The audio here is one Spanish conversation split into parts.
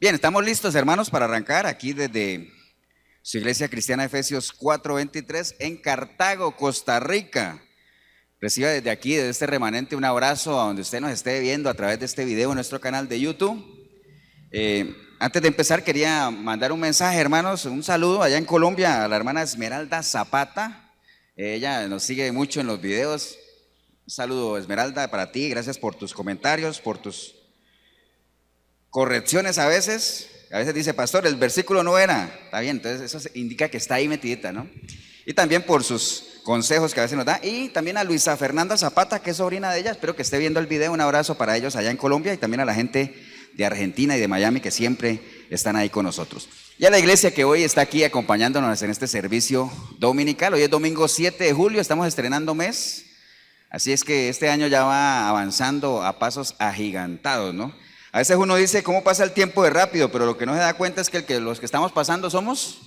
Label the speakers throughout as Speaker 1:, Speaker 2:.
Speaker 1: Bien, estamos listos, hermanos, para arrancar aquí desde su iglesia cristiana Efesios 4:23 en Cartago, Costa Rica. Reciba desde aquí, desde este remanente, un abrazo a donde usted nos esté viendo a través de este video en nuestro canal de YouTube. Antes de empezar, quería mandar un mensaje, hermanos, un saludo allá en Colombia a la hermana Esmeralda Zapata. Ella nos sigue mucho en los videos. Un saludo, Esmeralda, para ti. Gracias por tus comentarios, por tus correcciones a veces. A veces dice, pastor, el versículo no era. Está bien, entonces eso indica que está ahí metidita, ¿no? Y también por sus consejos que a veces nos da. Y también a Luisa Fernanda Zapata, que es sobrina de ella. Espero que esté viendo el video. Un abrazo para ellos allá en Colombia y también a la gente de Argentina y de Miami que siempre están ahí con nosotros. Y a la iglesia que hoy está aquí acompañándonos en este servicio dominical. Hoy es domingo 7 de julio, estamos estrenando mes. Así es que este año ya va avanzando a pasos agigantados, ¿no? A veces uno dice, ¿cómo pasa el tiempo de rápido? Pero lo que no se da cuenta es que los que estamos pasando somos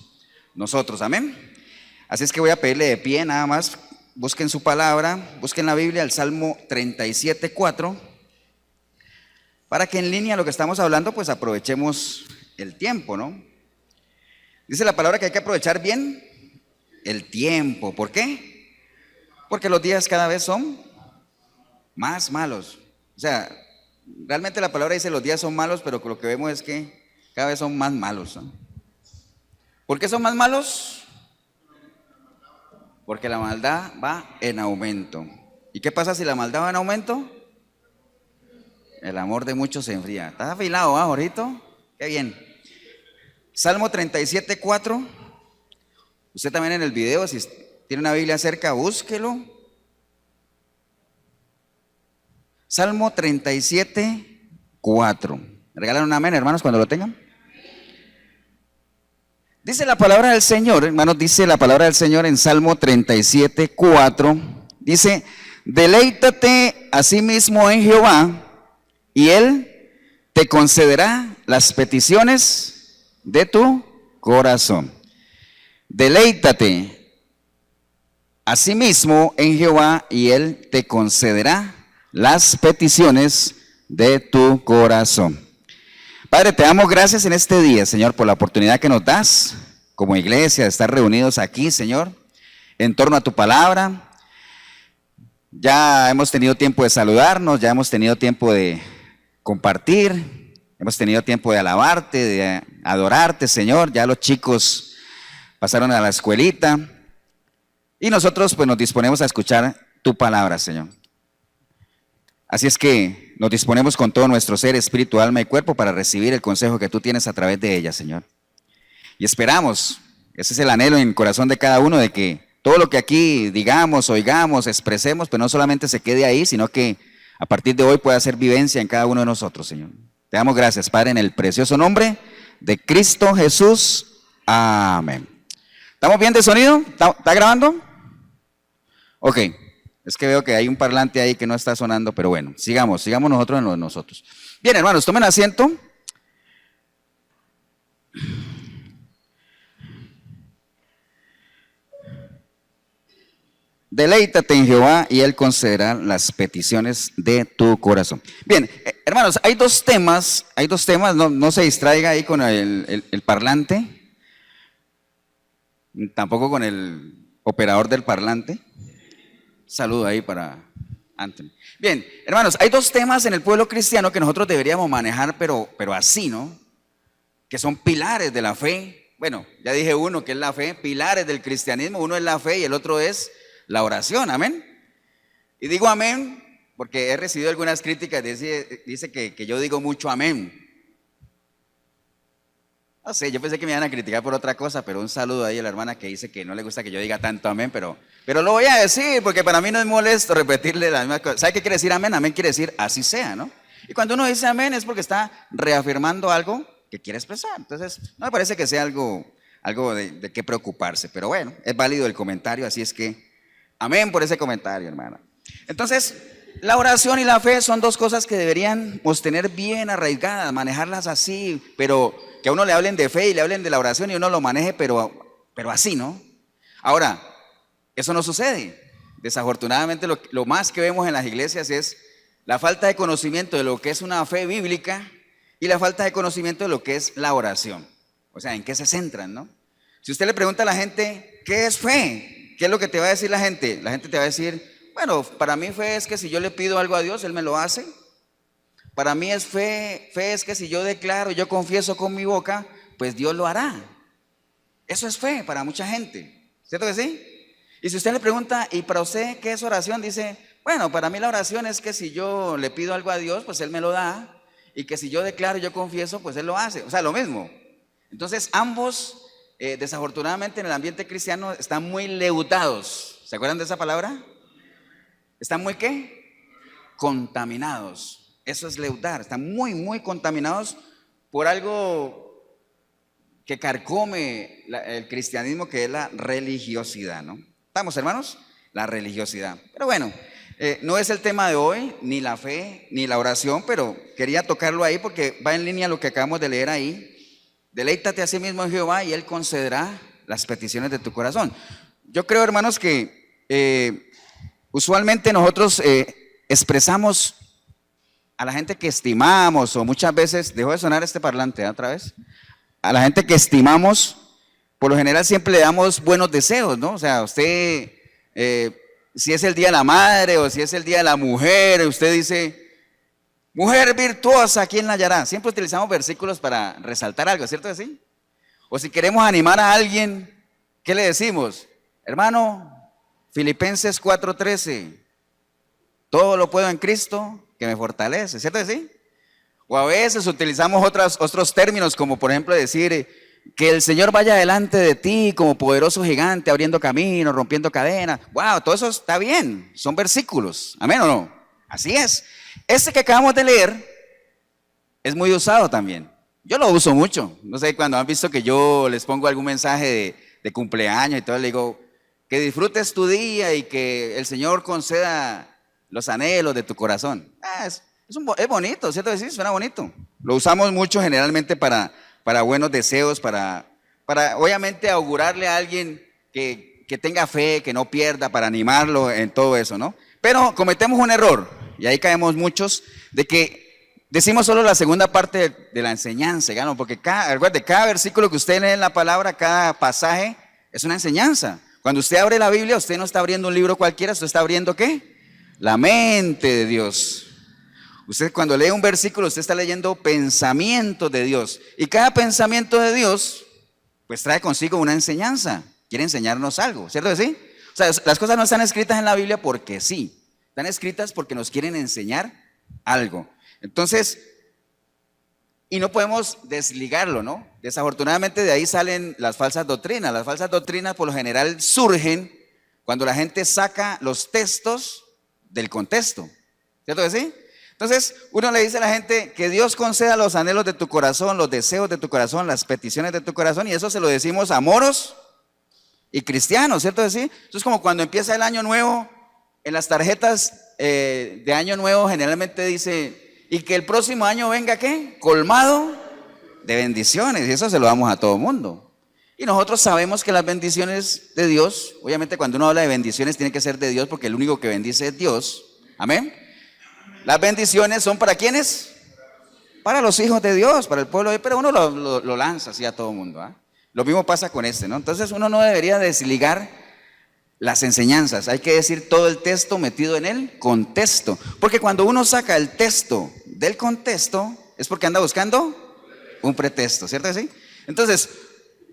Speaker 1: nosotros, amén. Así es que voy a pedirle de pie nada más, busquen su palabra, busquen la Biblia, el Salmo 37:4, para que en línea lo que estamos hablando, pues aprovechemos el tiempo, ¿no? Dice la palabra que hay que aprovechar bien el tiempo. ¿Por qué? Porque los días cada vez son más malos. O sea, realmente la palabra dice los días son malos, pero lo que vemos es que cada vez son más malos, ¿no? ¿Por qué son más malos? Porque la maldad va en aumento. ¿Y qué pasa si la maldad va en aumento? El amor de muchos se enfría. ¿Estás afilado, ahorita? Qué bien. Salmo 37:4. Usted también en el video, si tiene una Biblia cerca, búsquelo. Salmo 37:4. Regalan un amén, hermanos, cuando lo tengan. Dice la palabra del Señor, hermanos, dice la palabra del Señor en Salmo 37:4. Dice, deleítate a sí mismo en Jehová, y Él te concederá las peticiones de tu corazón. Deleítate a sí mismo en Jehová, y Él te concederá las peticiones de tu corazón. Padre, te damos gracias en este día, Señor, por la oportunidad que nos das como iglesia de estar reunidos aquí, Señor, en torno a tu palabra. Ya hemos tenido tiempo de saludarnos, ya hemos tenido tiempo de compartir, hemos tenido tiempo de alabarte, de adorarte, Señor. Ya los chicos pasaron a la escuelita y nosotros pues nos disponemos a escuchar tu palabra, Señor. Así es que nos disponemos con todo nuestro ser, espíritu, alma y cuerpo para recibir el consejo que tú tienes a través de ella, Señor. Y esperamos, ese es el anhelo en el corazón de cada uno, de que todo lo que aquí digamos, oigamos, expresemos, pues no solamente se quede ahí, sino que a partir de hoy pueda hacer vivencia en cada uno de nosotros, Señor. Te damos gracias, Padre, en el precioso nombre de Cristo Jesús. Amén. ¿Estamos bien de sonido? ¿Está grabando? Ok. Es que veo que hay un parlante ahí que no está sonando, pero bueno, sigamos nosotros en lo de nosotros. Bien, hermanos, tomen asiento. Deleítate en Jehová y Él concederá las peticiones de tu corazón. Bien, hermanos, hay dos temas, no se distraiga ahí con el parlante, tampoco con el operador del parlante. Saludo ahí para Anthony. Bien, hermanos, hay dos temas en el pueblo cristiano que nosotros deberíamos manejar, pero así, ¿no? Que son pilares de la fe. Bueno, ya dije uno que es la fe, pilares del cristianismo. Uno es la fe y el otro es la oración, amén. Y digo amén porque he recibido algunas críticas, dice que yo digo mucho amén. No sé, yo pensé que me iban a criticar por otra cosa, pero un saludo ahí a la hermana que dice que no le gusta que yo diga tanto amén, pero lo voy a decir porque para mí no es molesto repetirle la misma cosa. ¿Sabe qué quiere decir amén? Amén quiere decir así sea, ¿no? Y cuando uno dice amén es porque está reafirmando algo que quiere expresar. Entonces, no me parece que sea algo de qué preocuparse, pero bueno, es válido el comentario, así es que amén por ese comentario, hermana. Entonces, la oración y la fe son dos cosas que deberíamos tener bien arraigadas, manejarlas así, pero que a uno le hablen de fe y le hablen de la oración y uno lo maneje, pero así, ¿no? Ahora, eso no sucede. Desafortunadamente, lo más que vemos en las iglesias es la falta de conocimiento de lo que es una fe bíblica y la falta de conocimiento de lo que es la oración. O sea, en qué se centran, ¿no? Si usted le pregunta a la gente, ¿qué es fe? ¿Qué es lo que te va a decir la gente? La gente te va a decir, bueno, para mí fe es que si yo le pido algo a Dios, Él me lo hace. Para mí es fe es que si yo declaro, yo confieso con mi boca, pues Dios lo hará. Eso es fe para mucha gente, ¿cierto que sí? Y si usted le pregunta, ¿y para usted qué es oración? Dice, bueno, para mí la oración es que si yo le pido algo a Dios, pues Él me lo da. Y que si yo declaro, yo confieso, pues Él lo hace. O sea, lo mismo. Entonces, ambos, desafortunadamente en el ambiente cristiano, están muy leudados. ¿Se acuerdan de esa palabra? ¿Están muy qué? Contaminados. Eso es leudar. Están muy, muy contaminados por algo que carcome el cristianismo, que es la religiosidad, ¿no? ¿Estamos, hermanos? La religiosidad. Pero bueno, no es el tema de hoy, ni la fe, ni la oración, pero quería tocarlo ahí porque va en línea lo que acabamos de leer ahí. Deleítate a sí mismo en Jehová y Él concederá las peticiones de tu corazón. Yo creo, hermanos, que usualmente nosotros expresamos a la gente que estimamos, o muchas veces, dejó de sonar este parlante otra vez, a la gente que estimamos, por lo general siempre le damos buenos deseos, ¿no? O sea, usted, si es el día de la madre o si es el día de la mujer, usted dice, mujer virtuosa, ¿quién la hallará? Siempre utilizamos versículos para resaltar algo, ¿cierto que sí? O si queremos animar a alguien, ¿qué le decimos? Hermano, Filipenses 4:13, todo lo puedo en Cristo que me fortalece, ¿cierto que sí? O a veces utilizamos otros términos, como por ejemplo decir que el Señor vaya delante de ti como poderoso gigante, abriendo caminos, rompiendo cadenas. Wow, todo eso está bien, son versículos, ¿amén o no? Así es. Este que acabamos de leer es muy usado también. Yo lo uso mucho. No sé, cuando han visto que yo les pongo algún mensaje de cumpleaños y todo, le digo, que disfrutes tu día y que el Señor conceda los anhelos de tu corazón. Es bonito, ¿cierto? Sí, suena bonito. Lo usamos mucho generalmente para buenos deseos, para obviamente augurarle a alguien que tenga fe, que no pierda, para animarlo en todo eso, ¿no? Pero cometemos un error, y ahí caemos muchos, de que decimos solo la segunda parte de la enseñanza, ¿no? Porque cada versículo que usted lee en la palabra, cada pasaje, es una enseñanza. Cuando usted abre la Biblia, usted no está abriendo un libro cualquiera, usted está abriendo ¿qué? La mente de Dios. Usted cuando lee un versículo, usted está leyendo pensamientos de Dios. Y cada pensamiento de Dios, pues trae consigo una enseñanza. Quiere enseñarnos algo, ¿cierto que sí? O sea, las cosas no están escritas en la Biblia porque sí. Están escritas porque nos quieren enseñar algo. Entonces, y no podemos desligarlo, ¿no? Desafortunadamente de ahí salen las falsas doctrinas. Las falsas doctrinas por lo general surgen cuando la gente saca los textos del contexto, ¿cierto que sí? Entonces, uno le dice a la gente que Dios conceda los anhelos de tu corazón, los deseos de tu corazón, las peticiones de tu corazón, y eso se lo decimos a moros y cristianos, ¿cierto que sí? Eso es como cuando empieza el año nuevo, en las tarjetas de año nuevo generalmente dice, y que el próximo año venga, ¿qué? Colmado de bendiciones, y eso se lo damos a todo el mundo. Y nosotros sabemos que las bendiciones de Dios, obviamente cuando uno habla de bendiciones tiene que ser de Dios, porque el único que bendice es Dios, amén. Las bendiciones son ¿para quiénes? Para los hijos de Dios, para el pueblo de Dios, pero uno lo lanza así a todo el mundo, ¿eh? Lo mismo pasa con este, ¿no? Entonces uno no debería desligar las enseñanzas, hay que decir todo el texto metido en el contexto, porque cuando uno saca el texto del contexto, es porque anda buscando un pretexto, ¿cierto que sí? Entonces,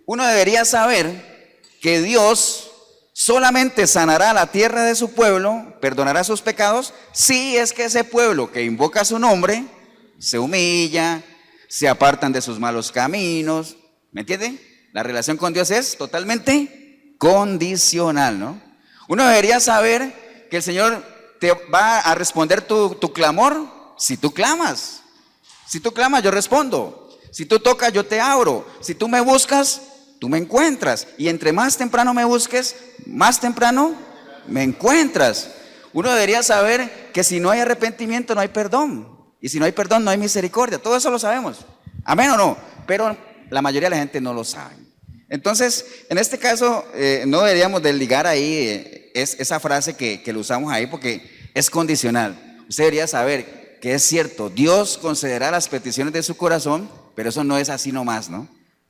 Speaker 1: uno debería saber que Dios solamente sanará la tierra de su pueblo, perdonará sus pecados, si es que ese pueblo que invoca su nombre se humilla, se apartan de sus malos caminos, ¿me entiende? La relación con Dios es totalmente condicional, ¿no? Uno debería saber que el Señor te va a responder tu clamor si tú clamas. Si tú clamas, yo respondo. Si tú tocas, yo te abro. Si tú me buscas, tú me encuentras. Y entre más temprano me busques, más temprano me encuentras. Uno debería saber que si no hay arrepentimiento, no hay perdón. Y si no hay perdón, no hay misericordia. Todo eso lo sabemos. ¿Amén o no? Pero la mayoría de la gente no lo sabe. Entonces, en este caso, no deberíamos desligar ahí esa frase que lo usamos ahí porque es condicional. Usted debería saber que es cierto, Dios concederá las peticiones de su corazón, pero eso no es así nomás, ¿no?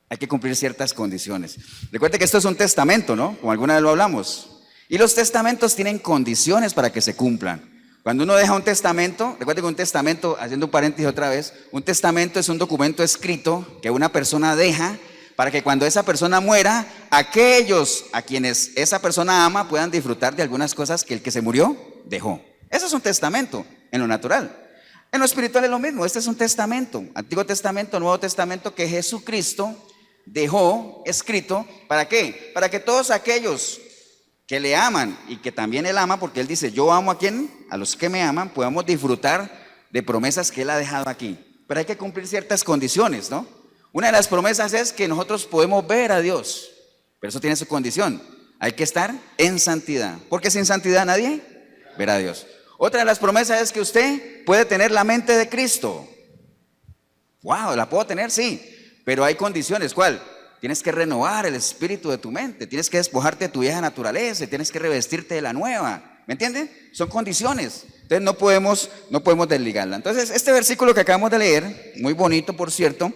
Speaker 1: Hay que cumplir ciertas condiciones. Recuerde que esto es un testamento, ¿no? Como alguna vez lo hablamos. Y los testamentos tienen condiciones para que se cumplan. Cuando uno deja un testamento, recuerde que un testamento, haciendo un paréntesis otra vez, un testamento es un documento escrito que una persona deja para que cuando esa persona muera, aquellos a quienes esa persona ama puedan disfrutar de algunas cosas que el que se murió dejó. Eso es un testamento en lo natural. En lo espiritual es lo mismo, este es un testamento, Antiguo Testamento, Nuevo Testamento, que Jesucristo dejó escrito. ¿Para qué? Para que todos aquellos que le aman y que también Él ama, porque Él dice, yo amo a quien, a los que me aman, podamos disfrutar de promesas que Él ha dejado aquí. Pero hay que cumplir ciertas condiciones, ¿no? Una de las promesas es que nosotros podemos ver a Dios, pero eso tiene su condición. Hay que estar en santidad, porque sin santidad nadie verá a Dios. Otra de las promesas es que usted puede tener la mente de Cristo. Wow, ¿la puedo tener? Sí, pero hay condiciones. ¿Cuál? Tienes que renovar el espíritu de tu mente, tienes que despojarte de tu vieja naturaleza, tienes que revestirte de la nueva. ¿Me entienden? Son condiciones. Entonces no podemos desligarla. Entonces este versículo que acabamos de leer, muy bonito por cierto,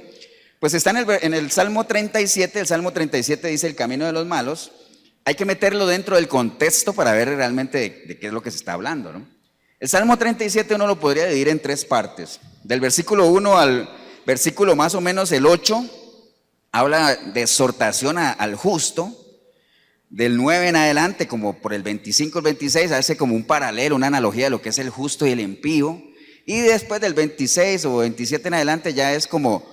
Speaker 1: pues está en el Salmo 37. El Salmo 37 dice el camino de los malos. Hay que meterlo dentro del contexto para ver realmente de qué es lo que se está hablando, ¿no? El Salmo 37 uno lo podría dividir en tres partes. Del versículo 1 al versículo más o menos el 8, habla de exhortación al justo. Del 9 en adelante, como por el 25 al 26, hace como un paralelo, una analogía de lo que es el justo y el impío. Y después del 26 o 27 en adelante ya es como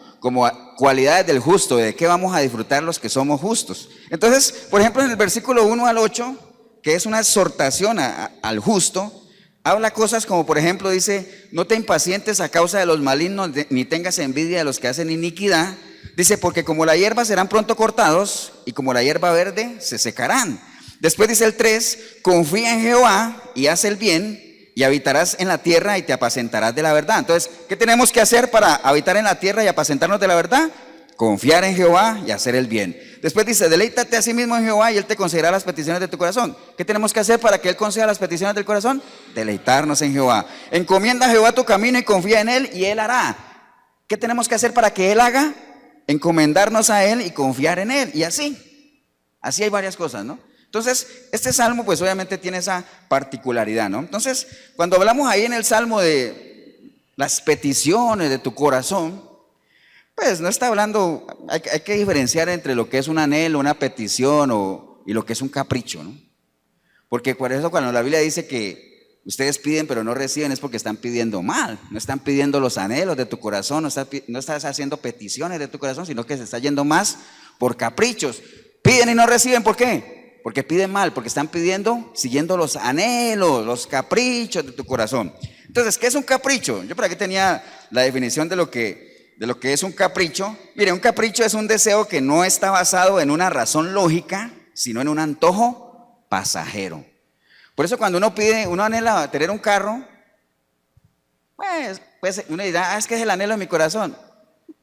Speaker 1: cualidades del justo, de qué vamos a disfrutar los que somos justos. Entonces, por ejemplo, en el versículo 1 al 8, que es una exhortación al justo, habla cosas como, por ejemplo, dice, no te impacientes a causa de los malignos, ni tengas envidia de los que hacen iniquidad. Dice, porque como la hierba serán pronto cortados, y como la hierba verde se secarán. Después dice el 3, confía en Jehová y haz el bien, y habitarás en la tierra y te apacentarás de la verdad. Entonces, ¿qué tenemos que hacer para habitar en la tierra y apacentarnos de la verdad? Confiar en Jehová y hacer el bien. Después dice, deleítate a sí mismo en Jehová y Él te concederá las peticiones de tu corazón. ¿Qué tenemos que hacer para que Él conceda las peticiones del corazón? Deleitarnos en Jehová. Encomienda a Jehová tu camino y confía en Él y Él hará. ¿Qué tenemos que hacer para que Él haga? Encomendarnos a Él y confiar en Él. Y así hay varias cosas, ¿no? Entonces, este salmo pues obviamente tiene esa particularidad, ¿no? Entonces, cuando hablamos ahí en el salmo de las peticiones de tu corazón, pues no está hablando, hay que diferenciar entre lo que es un anhelo, una petición y lo que es un capricho, ¿no? Porque por eso cuando la Biblia dice que ustedes piden pero no reciben, es porque están pidiendo mal, no están pidiendo los anhelos de tu corazón, no estás haciendo peticiones de tu corazón, sino que se está yendo más por caprichos. Piden y no reciben, ¿por qué? Porque piden mal, porque están pidiendo siguiendo los anhelos, los caprichos de tu corazón. Entonces, ¿qué es un capricho? Yo por aquí tenía la definición de lo que es un capricho. Mire, un capricho es un deseo que no está basado en una razón lógica, sino en un antojo pasajero. Por eso cuando uno anhela tener un carro, pues uno dirá, es que es el anhelo de mi corazón.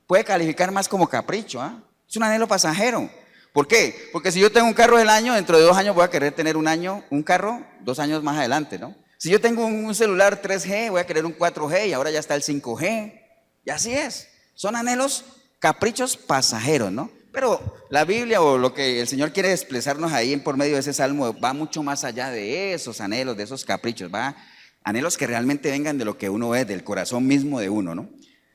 Speaker 1: Puede calificar más como capricho, ¿ah? Es un anhelo pasajero. ¿Por qué? Porque si yo tengo un carro del año, dentro de 2 años voy a querer tener un carro 2 años más adelante, ¿no? Si yo tengo un celular 3G, voy a querer un 4G y ahora ya está el 5G. Y así es. Son anhelos, caprichos pasajeros, ¿no? Pero la Biblia o lo que el Señor quiere expresarnos ahí por medio de ese salmo va mucho más allá de esos anhelos, de esos caprichos. Va anhelos que realmente vengan de lo que uno es, del corazón mismo de uno, ¿no?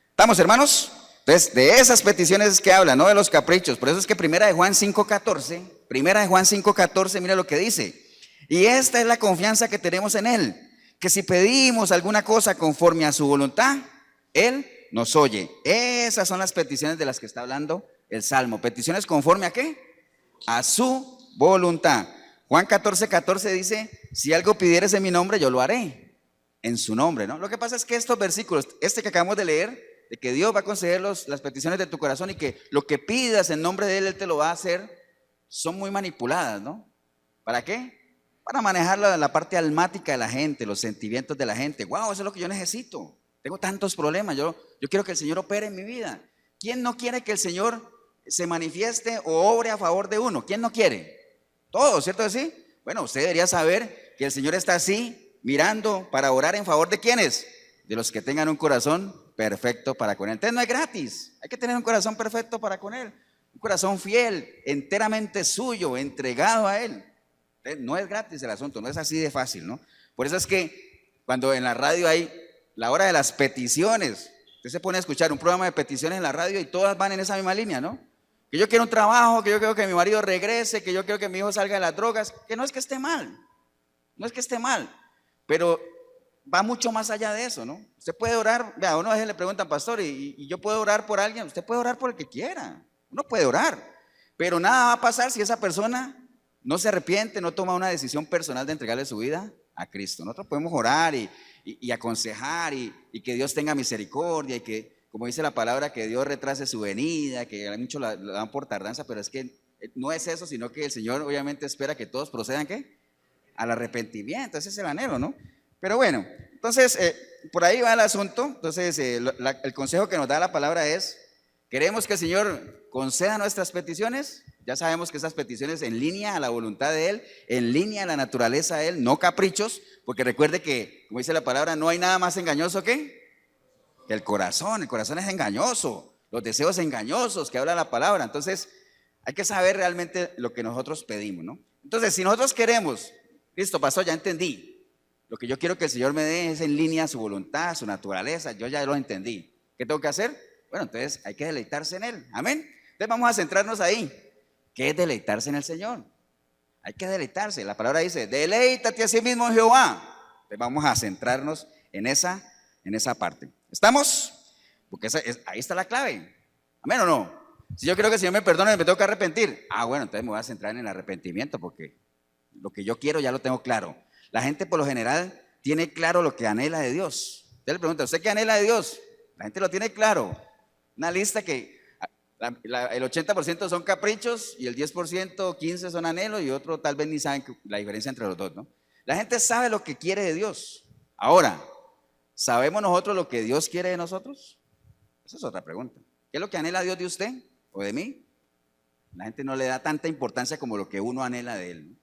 Speaker 1: ¿Estamos, hermanos? Entonces, de esas peticiones que habla, no de los caprichos. Por eso es que Primera de Juan 5:14, mira lo que dice. Y esta es la confianza que tenemos en Él, que si pedimos alguna cosa conforme a su voluntad, Él nos oye. Esas son las peticiones de las que está hablando el Salmo. ¿Peticiones conforme a qué? A su voluntad. Juan 14:14 dice, si algo pidieres en mi nombre, yo lo haré. En su nombre, ¿no? Lo que pasa es que estos versículos, este que acabamos de leer, de que Dios va a conceder las peticiones de tu corazón y que lo que pidas en nombre de Él te lo va a hacer, son muy manipuladas, ¿no? ¿Para qué? Para manejar la parte almática de la gente, los sentimientos de la gente. Wow, eso es lo que yo necesito. Tengo tantos problemas, yo quiero que el Señor opere en mi vida. ¿Quién no quiere que el Señor se manifieste o obre a favor de uno? ¿Quién no quiere? Todos, ¿cierto que sí? Bueno, usted debería saber que el Señor está así, mirando para orar en favor de ¿quiénes? de los que tengan un corazón perfecto para con Él. Entonces no es gratis, hay que tener un corazón perfecto para con Él, un corazón fiel, enteramente suyo, entregado a Él. Entonces, no es gratis el asunto, no es así de fácil, ¿no? Por eso es que cuando en la radio hay la hora de las peticiones, usted se pone a escuchar un programa de peticiones en la radio y todas van en esa misma línea, ¿no? Que yo quiero un trabajo, que yo quiero que mi marido regrese, que yo quiero que mi hijo salga de las drogas, que no es que esté mal, no es que esté mal, pero va mucho más allá de eso, ¿no? Usted puede orar, vea, a uno a veces le preguntan, pastor, ¿y yo puedo orar por alguien? Usted puede orar por el que quiera, uno puede orar, pero nada va a pasar si esa persona no se arrepiente, no toma una decisión personal de entregarle su vida a Cristo. Nosotros podemos orar y aconsejar y que Dios tenga misericordia y que, como dice la palabra, que Dios retrase su venida, que muchos la dan por tardanza, pero es que no es eso, sino que el Señor obviamente espera que todos procedan, ¿qué? Al arrepentimiento, ese es el anhelo, ¿no? Pero bueno, entonces, por ahí va el asunto. Entonces, el consejo que nos da la palabra es, queremos que el Señor conceda nuestras peticiones. Ya sabemos que esas peticiones en línea a la voluntad de Él, en línea a la naturaleza de Él, no caprichos, porque recuerde que, como dice la palabra, no hay nada más engañoso que el corazón es engañoso, los deseos engañosos que habla la palabra. Entonces, hay que saber realmente lo que nosotros pedimos, ¿no? Entonces, si nosotros queremos, listo, pastor, ya entendí, lo que yo quiero que el Señor me dé es en línea a su voluntad, a su naturaleza, yo ya lo entendí. ¿Qué tengo que hacer? Bueno, entonces hay que deleitarse en Él, amén. Entonces vamos a centrarnos ahí. ¿Qué es deleitarse en el Señor? Hay que deleitarse. La palabra dice, deleítate a sí mismo en Jehová. Entonces vamos a centrarnos en esa parte. ¿Estamos? Porque ahí está la clave. ¿Amén o no? Si yo quiero que el Señor me perdone, me tengo que arrepentir. Bueno, entonces me voy a centrar en el arrepentimiento porque lo que yo quiero ya lo tengo claro. La gente por lo general tiene claro lo que anhela de Dios. Usted le pregunta, ¿usted qué anhela de Dios? La gente lo tiene claro. Una lista que el 80% son caprichos y el 10%, 15% son anhelos y otro tal vez ni saben la diferencia entre los dos, ¿no? La gente sabe lo que quiere de Dios. Ahora, ¿sabemos nosotros lo que Dios quiere de nosotros? Esa es otra pregunta. ¿Qué es lo que anhela Dios de usted o de mí? La gente no le da tanta importancia como lo que uno anhela de Él, ¿no?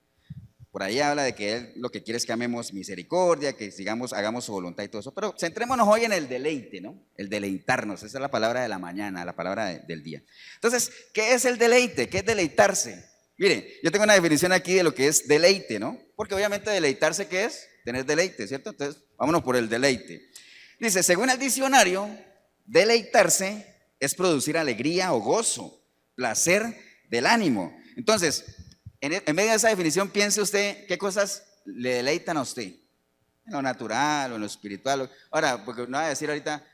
Speaker 1: Por ahí habla de que Él lo que quiere es que amemos misericordia, que sigamos, hagamos su voluntad y todo eso. Pero centrémonos hoy en el deleite, ¿no? El deleitarnos, esa es la palabra de la mañana, la palabra del día. Entonces, ¿qué es el deleite? ¿Qué es deleitarse? Mire, yo tengo una definición aquí de lo que es deleite, ¿no? Porque obviamente deleitarse, ¿qué es? Tener deleite, ¿cierto? Entonces, vámonos por el deleite. Dice, según el diccionario, deleitarse es producir alegría o gozo, placer del ánimo. Entonces, en medio de esa definición, piense usted qué cosas le deleitan a usted, en lo natural o en lo espiritual. Ahora, porque no va a decir ahorita,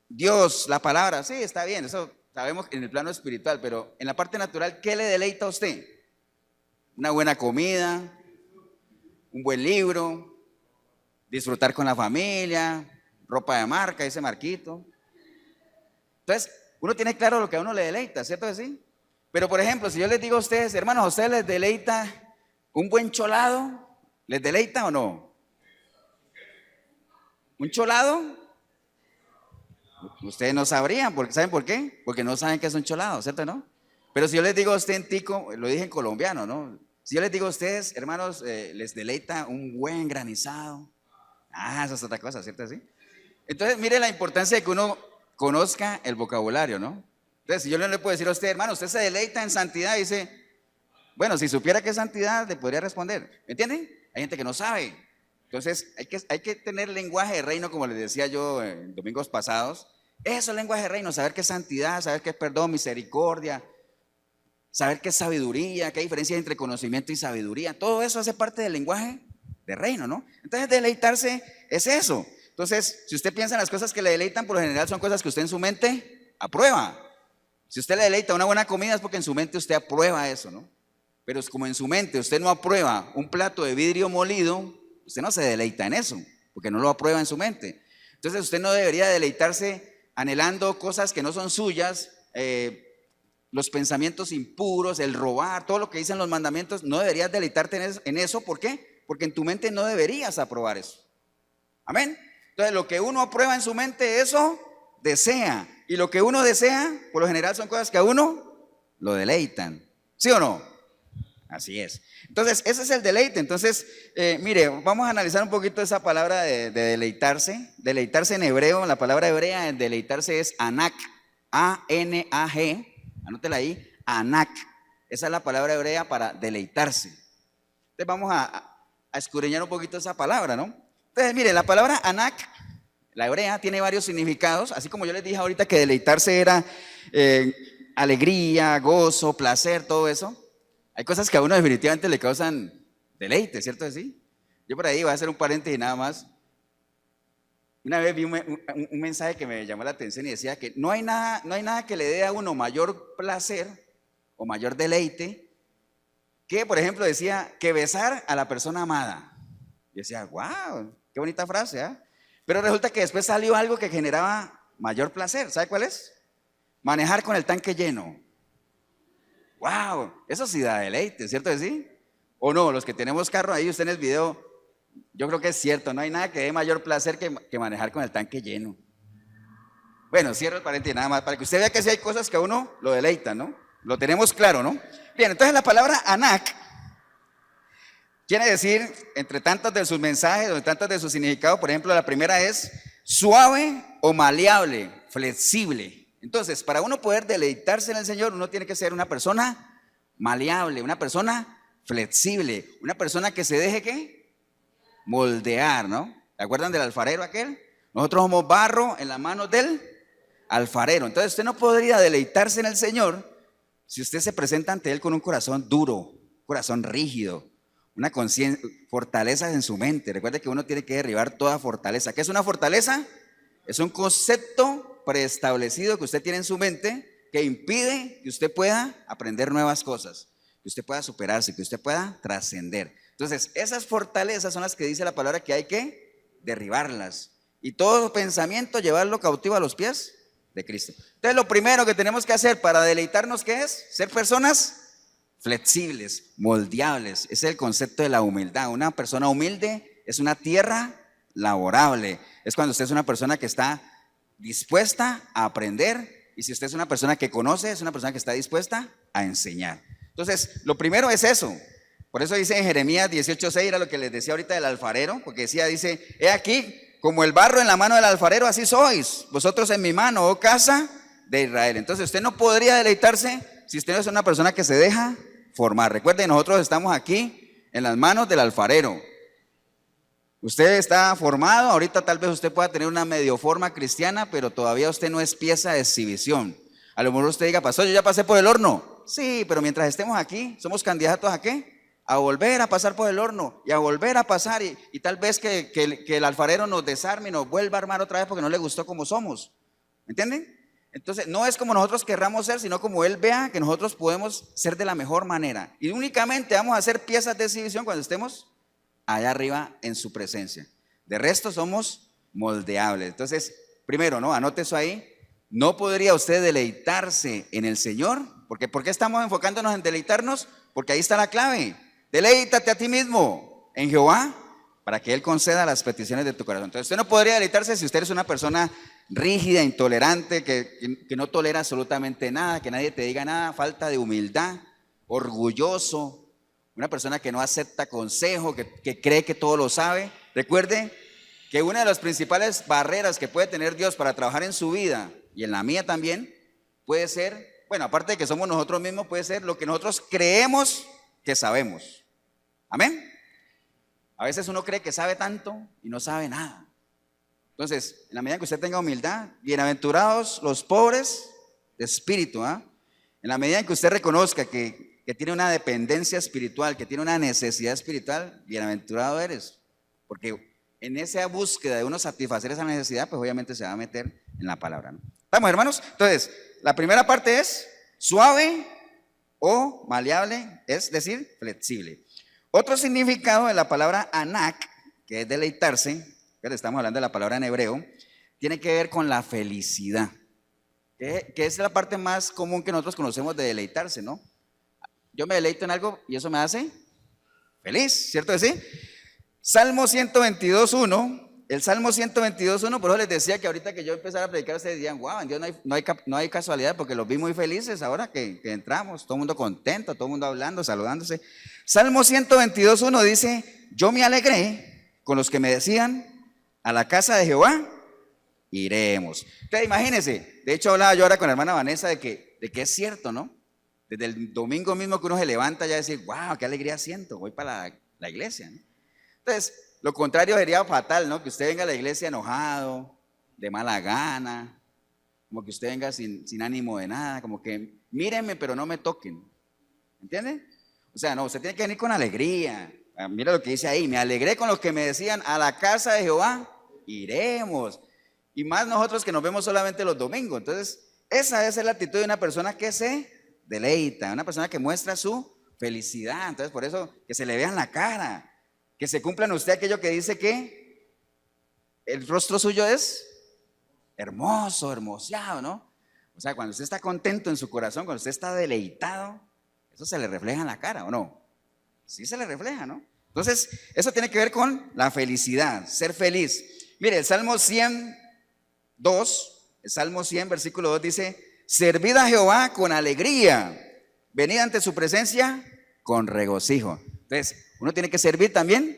Speaker 1: Dios, la palabra, sí, está bien, eso sabemos en el plano espiritual, pero en la parte natural, ¿qué le deleita a usted? Una buena comida, un buen libro, disfrutar con la familia, ropa de marca, dice Marquito. Entonces, uno tiene claro lo que a uno le deleita, ¿cierto que sí? Pero por ejemplo, si yo les digo a ustedes, hermanos, ¿a ustedes les deleita un buen cholado? ¿Les deleita o no? ¿Un cholado? Ustedes no sabrían, porque ¿saben por qué? Porque no saben qué es un cholado, ¿cierto no? Pero si yo les digo a usted en tico, lo dije en colombiano, ¿no? Si yo les digo a ustedes, hermanos, les deleita un buen granizado. Esa es otra cosa, ¿cierto así? Entonces, mire la importancia de que uno conozca el vocabulario, ¿no? Entonces, si yo no le puedo decir a usted, hermano, usted se deleita en santidad, dice, bueno, si supiera qué es santidad, le podría responder. ¿Me entienden? Hay gente que no sabe. Entonces, hay que tener lenguaje de reino, como les decía yo en domingos pasados. Eso es lenguaje de reino, saber qué es santidad, saber qué es perdón, misericordia, saber qué es sabiduría, qué hay diferencia entre conocimiento y sabiduría. Todo eso hace parte del lenguaje de reino, ¿no? Entonces, deleitarse es eso. Entonces, si usted piensa en las cosas que le deleitan, por lo general son cosas que usted en su mente aprueba. Si usted le deleita una buena comida es porque en su mente usted aprueba eso, ¿no? Pero es como en su mente usted no aprueba un plato de vidrio molido, usted no se deleita en eso, porque no lo aprueba en su mente. Entonces usted no debería deleitarse anhelando cosas que no son suyas, los pensamientos impuros, el robar, todo lo que dicen los mandamientos, no deberías deleitarte en eso. ¿Por qué? Porque en tu mente no deberías aprobar eso. Amén. Entonces lo que uno aprueba en su mente, eso desea. Y lo que uno desea, por lo general son cosas que a uno lo deleitan. ¿Sí o no? Así es. Entonces, ese es el deleite. Entonces, mire, vamos a analizar un poquito esa palabra de deleitarse. Deleitarse en hebreo, la palabra hebrea en deleitarse es anak, A-N-A-G, anótela ahí, anak. Esa es la palabra hebrea para deleitarse. Entonces, vamos a escudriñar un poquito esa palabra, ¿no? Entonces, mire, la palabra anak, la hebrea, tiene varios significados, así como yo les dije ahorita que deleitarse era alegría, gozo, placer, todo eso. Hay cosas que a uno definitivamente le causan deleite, ¿cierto así? Yo por ahí voy a hacer un paréntesis y nada más. Una vez vi un mensaje que me llamó la atención y decía que no hay nada que le dé a uno mayor placer o mayor deleite que, por ejemplo, decía que besar a la persona amada. Yo decía, wow, qué bonita frase, ¿eh? Pero resulta que después salió algo que generaba mayor placer. ¿Sabe cuál es? Manejar con el tanque lleno. Wow, eso sí da deleite, ¿cierto que sí? O no, los que tenemos carro ahí, usted en el video, yo creo que es cierto, no hay nada que dé mayor placer que manejar con el tanque lleno. Bueno, cierro el paréntesis nada más, para que usted vea que sí hay cosas que a uno lo deleitan, ¿no? Lo tenemos claro, ¿no? Bien, entonces la palabra anak quiere decir, entre tantos de sus mensajes, entre tantos de sus significados, por ejemplo, la primera es suave o maleable, flexible. Entonces, para uno poder deleitarse en el Señor, uno tiene que ser una persona maleable, una persona flexible, una persona que se deje, ¿qué? Moldear, ¿no? ¿Se acuerdan del alfarero aquel? Nosotros somos barro en las manos del alfarero. Entonces, usted no podría deleitarse en el Señor si usted se presenta ante Él con un corazón duro, un corazón rígido, una fortaleza en su mente. Recuerde que uno tiene que derribar toda fortaleza. ¿Qué es una fortaleza? Es un concepto preestablecido que usted tiene en su mente que impide que usted pueda aprender nuevas cosas, que usted pueda superarse, que usted pueda trascender. Entonces, esas fortalezas son las que dice la palabra que hay que derribarlas. Y todo pensamiento llevarlo cautivo a los pies de Cristo. Entonces, lo primero que tenemos que hacer para deleitarnos, ¿qué es? Ser personas flexibles, moldeables. Ese es el concepto de la humildad. Una persona humilde es una tierra laborable. Es cuando usted es una persona que está dispuesta a aprender, y si usted es una persona que conoce, es una persona que está dispuesta a enseñar. Entonces, lo primero es eso. Por eso dice en Jeremías 18:6, era lo que les decía ahorita del alfarero, porque dice, he aquí, como el barro en la mano del alfarero, así sois, vosotros en mi mano, oh casa de Israel. Entonces, usted no podría deleitarse si usted no es una persona que se deja formar. Recuerden, nosotros estamos aquí en las manos del alfarero. Usted está formado, ahorita tal vez usted pueda tener una medio forma cristiana, pero todavía usted no es pieza de exhibición. A lo mejor usted diga, pastor, yo ya pasé por el horno. Sí, pero mientras estemos aquí, somos candidatos ¿a qué? A volver a pasar por el horno y a volver a pasar y tal vez que el alfarero nos desarme y nos vuelva a armar otra vez porque no le gustó como somos. ¿Me entienden? Entonces, no es como nosotros querramos ser, sino como Él vea que nosotros podemos ser de la mejor manera. Y únicamente vamos a ser piezas de exhibición cuando estemos allá arriba en su presencia. De resto somos moldeables. Entonces, primero, ¿no? Anote eso ahí. No podría usted deleitarse en el Señor. ¿Por qué estamos enfocándonos en deleitarnos? Porque ahí está la clave. Deleítate a ti mismo en Jehová para que Él conceda las peticiones de tu corazón. Entonces, usted no podría deleitarse si usted es una persona rígida, intolerante, que no tolera absolutamente nada, que nadie te diga nada, falta de humildad, orgulloso, una persona que no acepta consejo, que cree que todo lo sabe. Recuerde que una de las principales barreras que puede tener Dios para trabajar en su vida y en la mía también, puede ser, bueno, aparte de que somos nosotros mismos, puede ser lo que nosotros creemos que sabemos. Amén. A veces uno cree que sabe tanto y no sabe nada. Entonces, en la medida que usted tenga humildad, bienaventurados los pobres de espíritu, ¿ah? En la medida en que usted reconozca que tiene una dependencia espiritual, que tiene una necesidad espiritual, bienaventurado eres. Porque en esa búsqueda de uno satisfacer esa necesidad, pues obviamente se va a meter en la palabra, ¿no? ¿Estamos, hermanos? Entonces, la primera parte es suave o maleable, es decir, flexible. Otro significado de la palabra anak, que es deleitarse, que estamos hablando de la palabra en hebreo, tiene que ver con la felicidad, que es la parte más común que nosotros conocemos de deleitarse, ¿no? Yo me deleito en algo y eso me hace feliz, ¿cierto que sí? Salmo 122:1 El Salmo 122:1, por eso les decía que ahorita que yo empezara a predicar, ustedes dirían, wow, en Dios no hay casualidad, porque los vi muy felices ahora que entramos, todo el mundo contento, todo el mundo hablando, saludándose. Salmo 122:1 dice, yo me alegré con los que me decían, a la casa de Jehová iremos. Entonces imagínense, de hecho hablaba yo ahora con la hermana Vanessa de que es cierto, ¿no? Desde el domingo mismo que uno se levanta ya decir, wow, qué alegría siento, voy para la iglesia, ¿no? Entonces, lo contrario sería fatal, ¿no? Que usted venga a la iglesia enojado, de mala gana, como que usted venga sin ánimo de nada, como que mírenme pero no me toquen, ¿entiende? O sea, no, usted tiene que venir con alegría. Mira lo que dice ahí, me alegré con los que me decían, a la casa de Jehová iremos. Y más nosotros que nos vemos solamente los domingos. Entonces, esa debe ser la actitud de una persona que se deleita, una persona que muestra su felicidad. Entonces, por eso, que se le vea en la cara, que se cumpla en usted aquello que dice que el rostro suyo es hermoso, hermoseado, ¿no? O sea, cuando usted está contento en su corazón, cuando usted está deleitado, eso se le refleja en la cara, ¿o no? Sí se le refleja, ¿no? Entonces, eso tiene que ver con la felicidad, ser feliz. Mire, el Salmo 100, versículo 2 dice, servid a Jehová con alegría, venid ante su presencia con regocijo. Entonces, uno tiene que servir también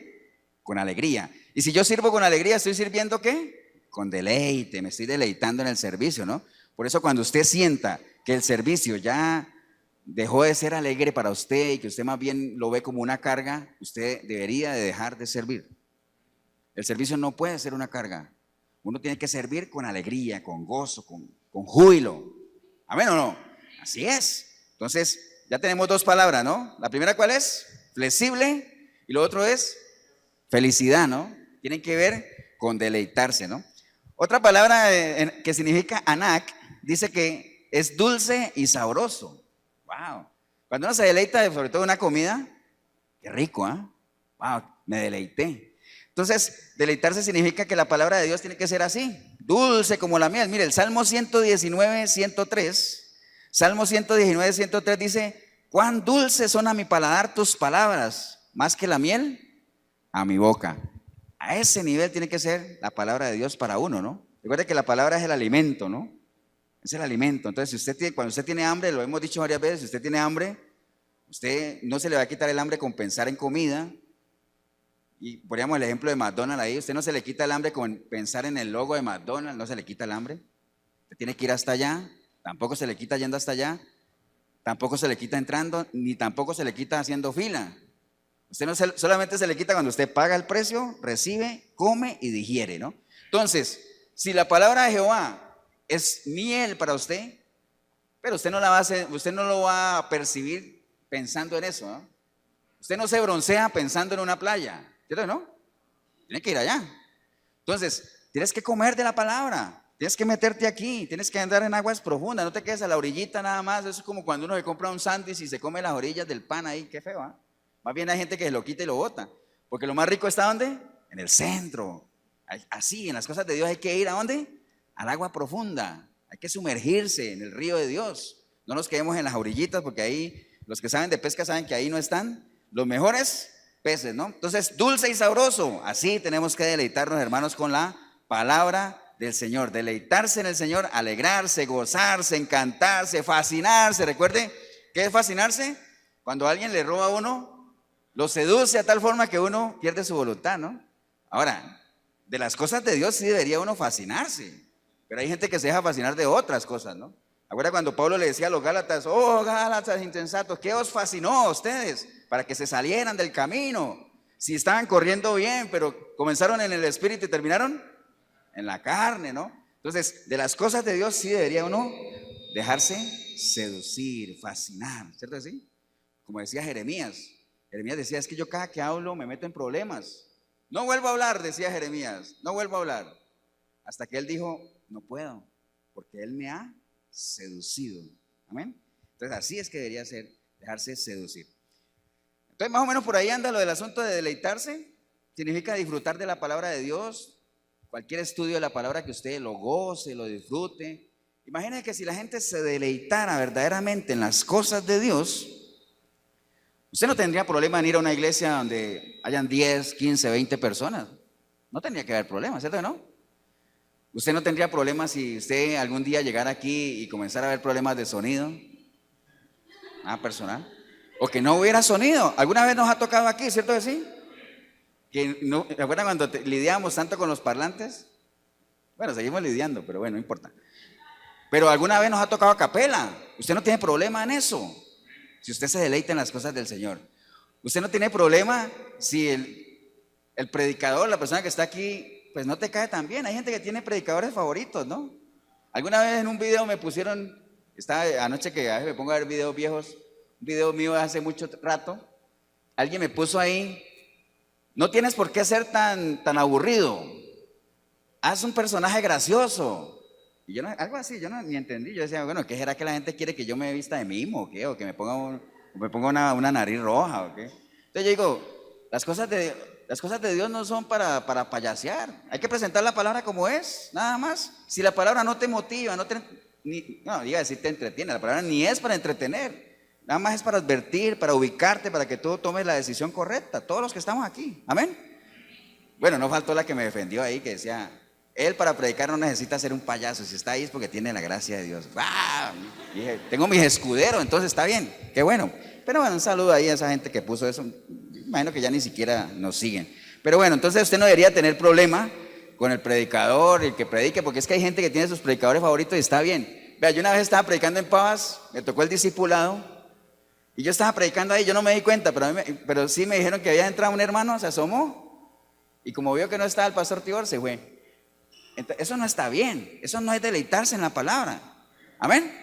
Speaker 1: con alegría. Y si yo sirvo con alegría, ¿estoy sirviendo qué? Con deleite, me estoy deleitando en el servicio, ¿no? Por eso cuando usted sienta que el servicio ya dejó de ser alegre para usted y que usted más bien lo ve como una carga, usted debería de dejar de servir. El servicio no puede ser una carga. Uno tiene que servir con alegría, con gozo, con júbilo. ¿Amén o no? Así es. Entonces, ya tenemos dos palabras, ¿no? La primera, ¿cuál es? Flexible, y lo otro es felicidad, ¿no? Tienen que ver con deleitarse, ¿no? Otra palabra que significa anak, dice que es dulce y sabroso. Wow. Cuando uno se deleita, sobre todo una comida, qué rico, ¿ah? Wow, me deleité. Entonces, deleitarse significa que la palabra de Dios tiene que ser así, dulce como la miel. Mire, el Salmo 119:103, Salmo 119:103 dice, cuán dulces son a mi paladar tus palabras, más que la miel a mi boca. A ese nivel tiene que ser la palabra de Dios para uno, ¿no? Recuerde que la palabra es el alimento, ¿no? Es el alimento. Entonces, cuando usted tiene hambre, lo hemos dicho varias veces, si usted tiene hambre, usted no se le va a quitar el hambre con pensar en comida. Y poníamos el ejemplo de McDonald's ahí, usted no se le quita el hambre con pensar en el logo de McDonald's, no se le quita el hambre. Usted tiene que ir hasta allá, tampoco se le quita yendo hasta allá, tampoco se le quita entrando, ni tampoco se le quita haciendo fila. Usted no solamente se le quita cuando usted paga el precio, recibe, come y digiere, ¿no? Entonces, si la palabra de Jehová es miel para usted, pero usted no lo va a percibir pensando en eso, ¿no? Usted no se broncea pensando en una playa, ¿cierto? ¿No? Tiene que ir allá. Entonces, tienes que comer de la palabra, tienes que meterte aquí, tienes que andar en aguas profundas, no te quedes a la orillita nada más. Eso es como cuando uno se compra un sándwich y se come las orillas del pan ahí, qué feo, ¿eh? Más bien hay gente que se lo quita y lo bota, porque lo más rico está ¿dónde? En el centro. Así, en las cosas de Dios hay que ir ¿a dónde? Al agua profunda, hay que sumergirse en el río de Dios. No nos quedemos en las orillitas, porque ahí, los que saben de pesca saben que ahí no están los mejores peces, ¿no? Entonces, dulce y sabroso, así tenemos que deleitarnos, hermanos, con la palabra del Señor. Deleitarse en el Señor, alegrarse, gozarse, encantarse, fascinarse. Recuerde, ¿qué es fascinarse? Cuando alguien le roba a uno, lo seduce a tal forma que uno pierde su voluntad, ¿no? Ahora, de las cosas de Dios sí debería uno fascinarse, pero hay gente que se deja fascinar de otras cosas, ¿no? Acuerda cuando Pablo le decía a los Gálatas, oh Gálatas insensatos, ¿qué os fascinó a ustedes para que se salieran del camino? Si estaban corriendo bien, pero comenzaron en el espíritu y terminaron en la carne, ¿no? Entonces, de las cosas de Dios sí debería uno dejarse seducir, fascinar, ¿cierto así? Como decía Jeremías decía, es que yo cada que hablo me meto en problemas. No vuelvo a hablar, decía Jeremías, no vuelvo a hablar. Hasta que él dijo, no puedo, porque él me ha seducido. Amén. Entonces así es que debería ser, dejarse seducir. Entonces más o menos por ahí anda lo del asunto de deleitarse. Significa disfrutar de la palabra de Dios. Cualquier estudio de la palabra que usted lo goce, lo disfrute. Imagínense que si la gente se deleitara verdaderamente en las cosas de Dios, usted no tendría problema en ir a una iglesia donde hayan 10, 15, 20 personas. No tendría que haber problemas, ¿cierto que no? Usted no tendría problemas si usted algún día llegara aquí y comenzara a haber problemas de sonido, nada personal, o que no hubiera sonido. ¿Alguna vez nos ha tocado aquí, cierto que sí? Que no, ¿se acuerdan cuando lidiábamos tanto con los parlantes? Bueno, seguimos lidiando, pero bueno, no importa. Pero alguna vez nos ha tocado a capela. Usted no tiene problema en eso, si usted se deleita en las cosas del Señor. Usted no tiene problema si el predicador, la persona que está aquí, pues no te cae tan bien. Hay gente que tiene predicadores favoritos, ¿no? Alguna vez en un video me pusieron, estaba anoche que a veces me pongo a ver videos viejos, un video mío de hace mucho rato, alguien me puso ahí, no tienes por qué ser tan aburrido, haz un personaje gracioso. Y yo no, algo así, yo no ni entendí. Yo decía, bueno, ¿qué será que la gente quiere que yo me vista de mimo o qué? O que me ponga, una nariz roja o qué. Entonces yo digo, las cosas de Dios no son para payasear. Hay que presentar la palabra como es, nada más. Si la palabra no te motiva, no iba a decir te entretiene, la palabra ni es para entretener. Nada más es para advertir, para ubicarte, para que tú tomes la decisión correcta. Todos los que estamos aquí, amén. Bueno, no faltó la que me defendió ahí, que decía, él para predicar no necesita ser un payaso, si está ahí es porque tiene la gracia de Dios. ¡Ah! Dije, tengo mis escuderos, entonces está bien, qué bueno. Pero bueno, un saludo ahí a esa gente que puso eso. Imagino que ya ni siquiera nos siguen. Pero bueno, entonces usted no debería tener problema con el predicador, el que predique, porque es que hay gente que tiene sus predicadores favoritos y está bien. Vea, yo una vez estaba predicando en Pavas, me tocó el discipulado, y yo estaba predicando ahí, yo no me di cuenta, pero sí me dijeron que había entrado un hermano, se asomó, y como vio que no estaba el pastor Tibor, se fue. Entonces, eso no está bien, eso no es deleitarse en la palabra, amén.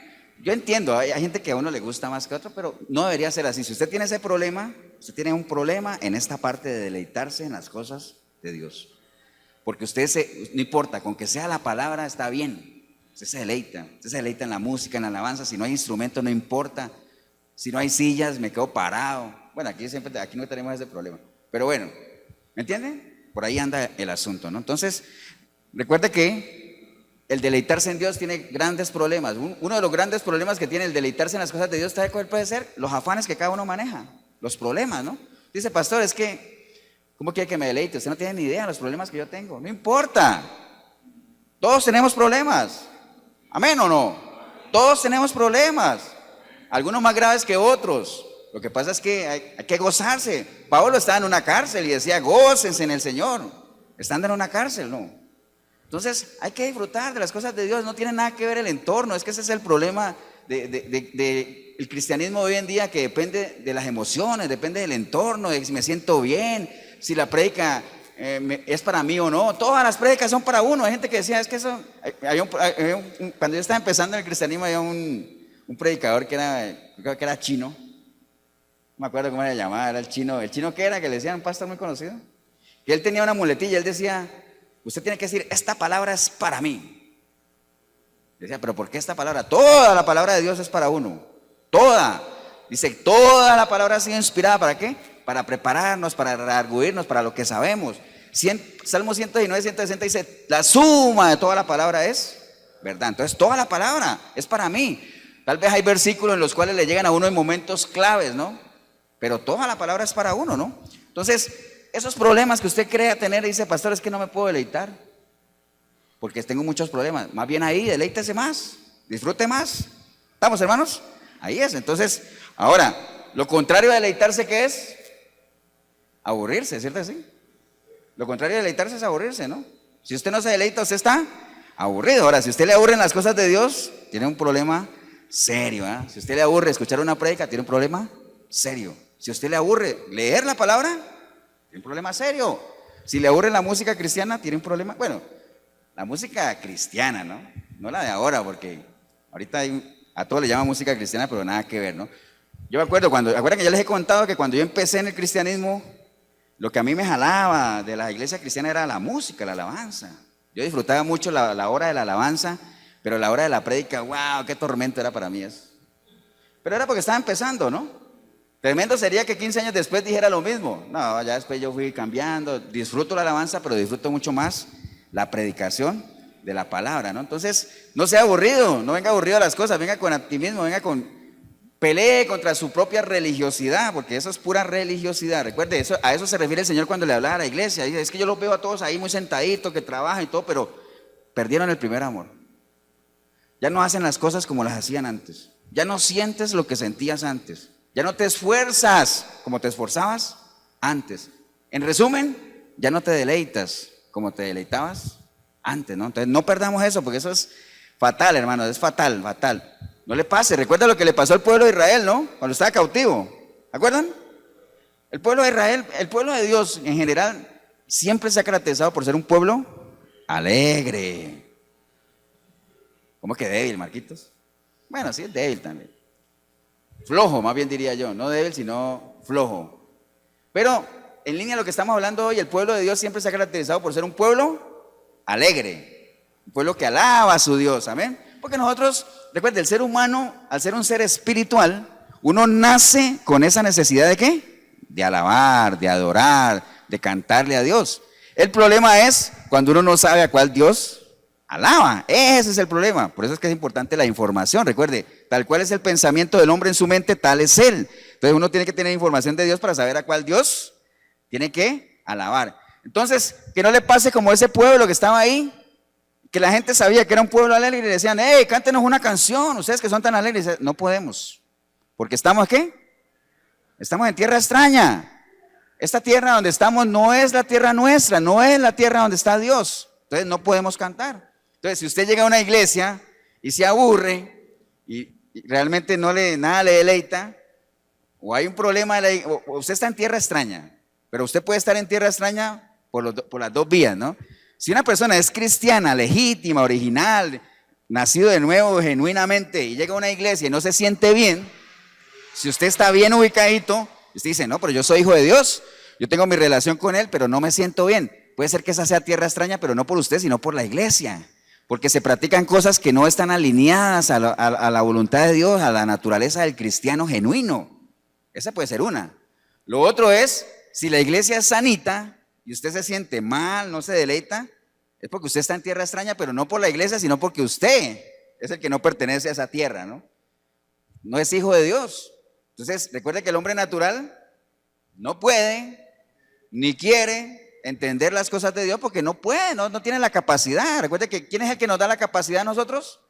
Speaker 1: Yo entiendo, hay gente que a uno le gusta más que a otro, pero no debería ser así. Si usted tiene ese problema, usted tiene un problema en esta parte de deleitarse en las cosas de Dios. Porque no importa, con que sea la palabra está bien. Usted se deleita en la música, en la alabanza. Si no hay instrumento, no importa. Si no hay sillas, me quedo parado. Bueno, aquí no tenemos ese problema. Pero bueno, ¿me entienden? Por ahí anda el asunto, ¿no? Entonces, recuerde que el deleitarse en Dios tiene grandes problemas. Uno de los grandes problemas que tiene el deleitarse en las cosas de Dios, ¿sabe cuál puede ser? Los afanes que cada uno maneja, los problemas, ¿no? Dice, pastor, es que, ¿cómo quiere que me deleite? Usted no tiene ni idea de los problemas que yo tengo. No importa. Todos tenemos problemas. ¿Amén o no? Todos tenemos problemas. Algunos más graves que otros. Lo que pasa es que hay que gozarse. Pablo estaba en una cárcel y decía, gócense en el Señor. Estando en una cárcel, ¿no? Entonces hay que disfrutar de las cosas de Dios, no tiene nada que ver el entorno, es que ese es el problema del cristianismo hoy en día, que depende de las emociones, depende del entorno, de si me siento bien, si la prédica es para mí o no. Todas las prédicas son para uno. Hay gente que decía, es que eso, cuando yo estaba empezando en el cristianismo había un predicador creo que era chino, no me acuerdo cómo era llamado, era el chino que era, que le decían un pastor muy conocido, que él tenía una muletilla, él decía, usted tiene que decir, esta palabra es para mí. Decía, pero ¿por qué esta palabra? Toda la palabra de Dios es para uno. Toda. Dice, toda la palabra ha sido inspirada, ¿para qué? Para prepararnos, para redarguirnos, para lo que sabemos. Salmo 119, 160 dice, la suma de toda la palabra es verdad. Entonces, toda la palabra es para mí. Tal vez hay versículos en los cuales le llegan a uno en momentos claves, ¿no? Pero toda la palabra es para uno, ¿no? Entonces, esos problemas que usted crea tener y dice, pastor, es que no me puedo deleitar porque tengo muchos problemas. Más bien ahí, deleítese más, disfrute más. ¿Estamos, hermanos? Ahí es. Entonces, ahora, lo contrario de deleitarse, ¿qué es? Aburrirse, ¿cierto? Sí. Lo contrario de deleitarse es aburrirse, ¿no? Si usted no se deleita, usted está aburrido. Ahora, si usted le aburren las cosas de Dios, tiene un problema serio, ¿eh? Si usted le aburre escuchar una prédica, tiene un problema serio. Si usted le aburre leer la palabra, tiene un problema serio. Si le aburre la música cristiana, tiene un problema. Bueno, la música cristiana, ¿no? No la de ahora, porque ahorita a todos le llaman música cristiana, pero nada que ver, ¿no? Yo me acuerdo ¿acuerdan que ya les he contado que cuando yo empecé en el cristianismo, lo que a mí me jalaba de la iglesia cristiana era la música, la alabanza? Yo disfrutaba mucho la hora de la alabanza, pero la hora de la prédica, wow, qué tormento era para mí eso. Pero era porque estaba empezando, ¿no? Tremendo sería que 15 años después dijera lo mismo. No, ya después yo fui cambiando, disfruto la alabanza, pero disfruto mucho más la predicación de la palabra, ¿no? Entonces, no sea aburrido, no venga aburrido a las cosas, venga con optimismo, venga con Pelee contra su propia religiosidad, porque eso es pura religiosidad. Recuerde, a eso se refiere el Señor cuando le hablaba a la iglesia. Dice, es que yo los veo a todos ahí muy sentaditos, que trabajan y todo, pero perdieron el primer amor. Ya no hacen las cosas como las hacían antes. Ya no sientes lo que sentías antes. Ya no te esfuerzas como te esforzabas antes. En resumen, ya no te deleitas como te deleitabas antes, ¿no? Entonces no perdamos eso, porque eso es fatal, hermano, es fatal, fatal. No le pase, recuerda lo que le pasó al pueblo de Israel, ¿no? Cuando estaba cautivo, ¿acuerdan? El pueblo de Israel, el pueblo de Dios en general, siempre se ha caracterizado por ser un pueblo alegre. ¿Cómo que débil, Marquitos? Bueno, sí es débil también. Flojo, más bien diría yo, no débil, sino flojo. Pero en línea a lo que estamos hablando hoy, el pueblo de Dios siempre se ha caracterizado por ser un pueblo alegre, un pueblo que alaba a su Dios, amén. Porque nosotros, recuerden, el ser humano, al ser un ser espiritual, uno nace con esa necesidad de ¿qué? De alabar, de adorar, de cantarle a Dios. El problema es cuando uno no sabe a cuál Dios alaba. Ese es el problema. Por eso es que es importante la información. Recuerde, tal cual es el pensamiento del hombre en su mente, tal es él. Entonces uno tiene que tener información de Dios para saber a cuál Dios tiene que alabar. Entonces, que no le pase como ese pueblo que estaba ahí, que la gente sabía que era un pueblo alegre y le decían, hey, cántenos una canción, ustedes que son tan alegres. No podemos, porque estamos ¿qué? Estamos en tierra extraña. Esta tierra donde estamos no es la tierra nuestra, no es la tierra donde está Dios. Entonces no podemos cantar. Entonces, si usted llega a una iglesia y se aburre y realmente nada le deleita, o hay un problema, o usted está en tierra extraña, pero usted puede estar en tierra extraña por las dos vías, ¿no? Si una persona es cristiana, legítima, original, nacido de nuevo genuinamente y llega a una iglesia y no se siente bien, si usted está bien ubicadito, usted dice, no, pero yo soy hijo de Dios, yo tengo mi relación con Él, pero no me siento bien. Puede ser que esa sea tierra extraña, pero no por usted, sino por la iglesia, porque se practican cosas que no están alineadas a la voluntad de Dios, a la naturaleza del cristiano genuino. Esa puede ser una. Lo otro es, si la iglesia es sanita y usted se siente mal, no se deleita, es porque usted está en tierra extraña, pero no por la iglesia, sino porque usted es el que no pertenece a esa tierra, ¿no? No es hijo de Dios. Entonces, recuerde que el hombre natural no puede, ni quiere entender las cosas de Dios porque no puede, no tiene la capacidad. Recuerde que ¿quién es el que nos da la capacidad a nosotros?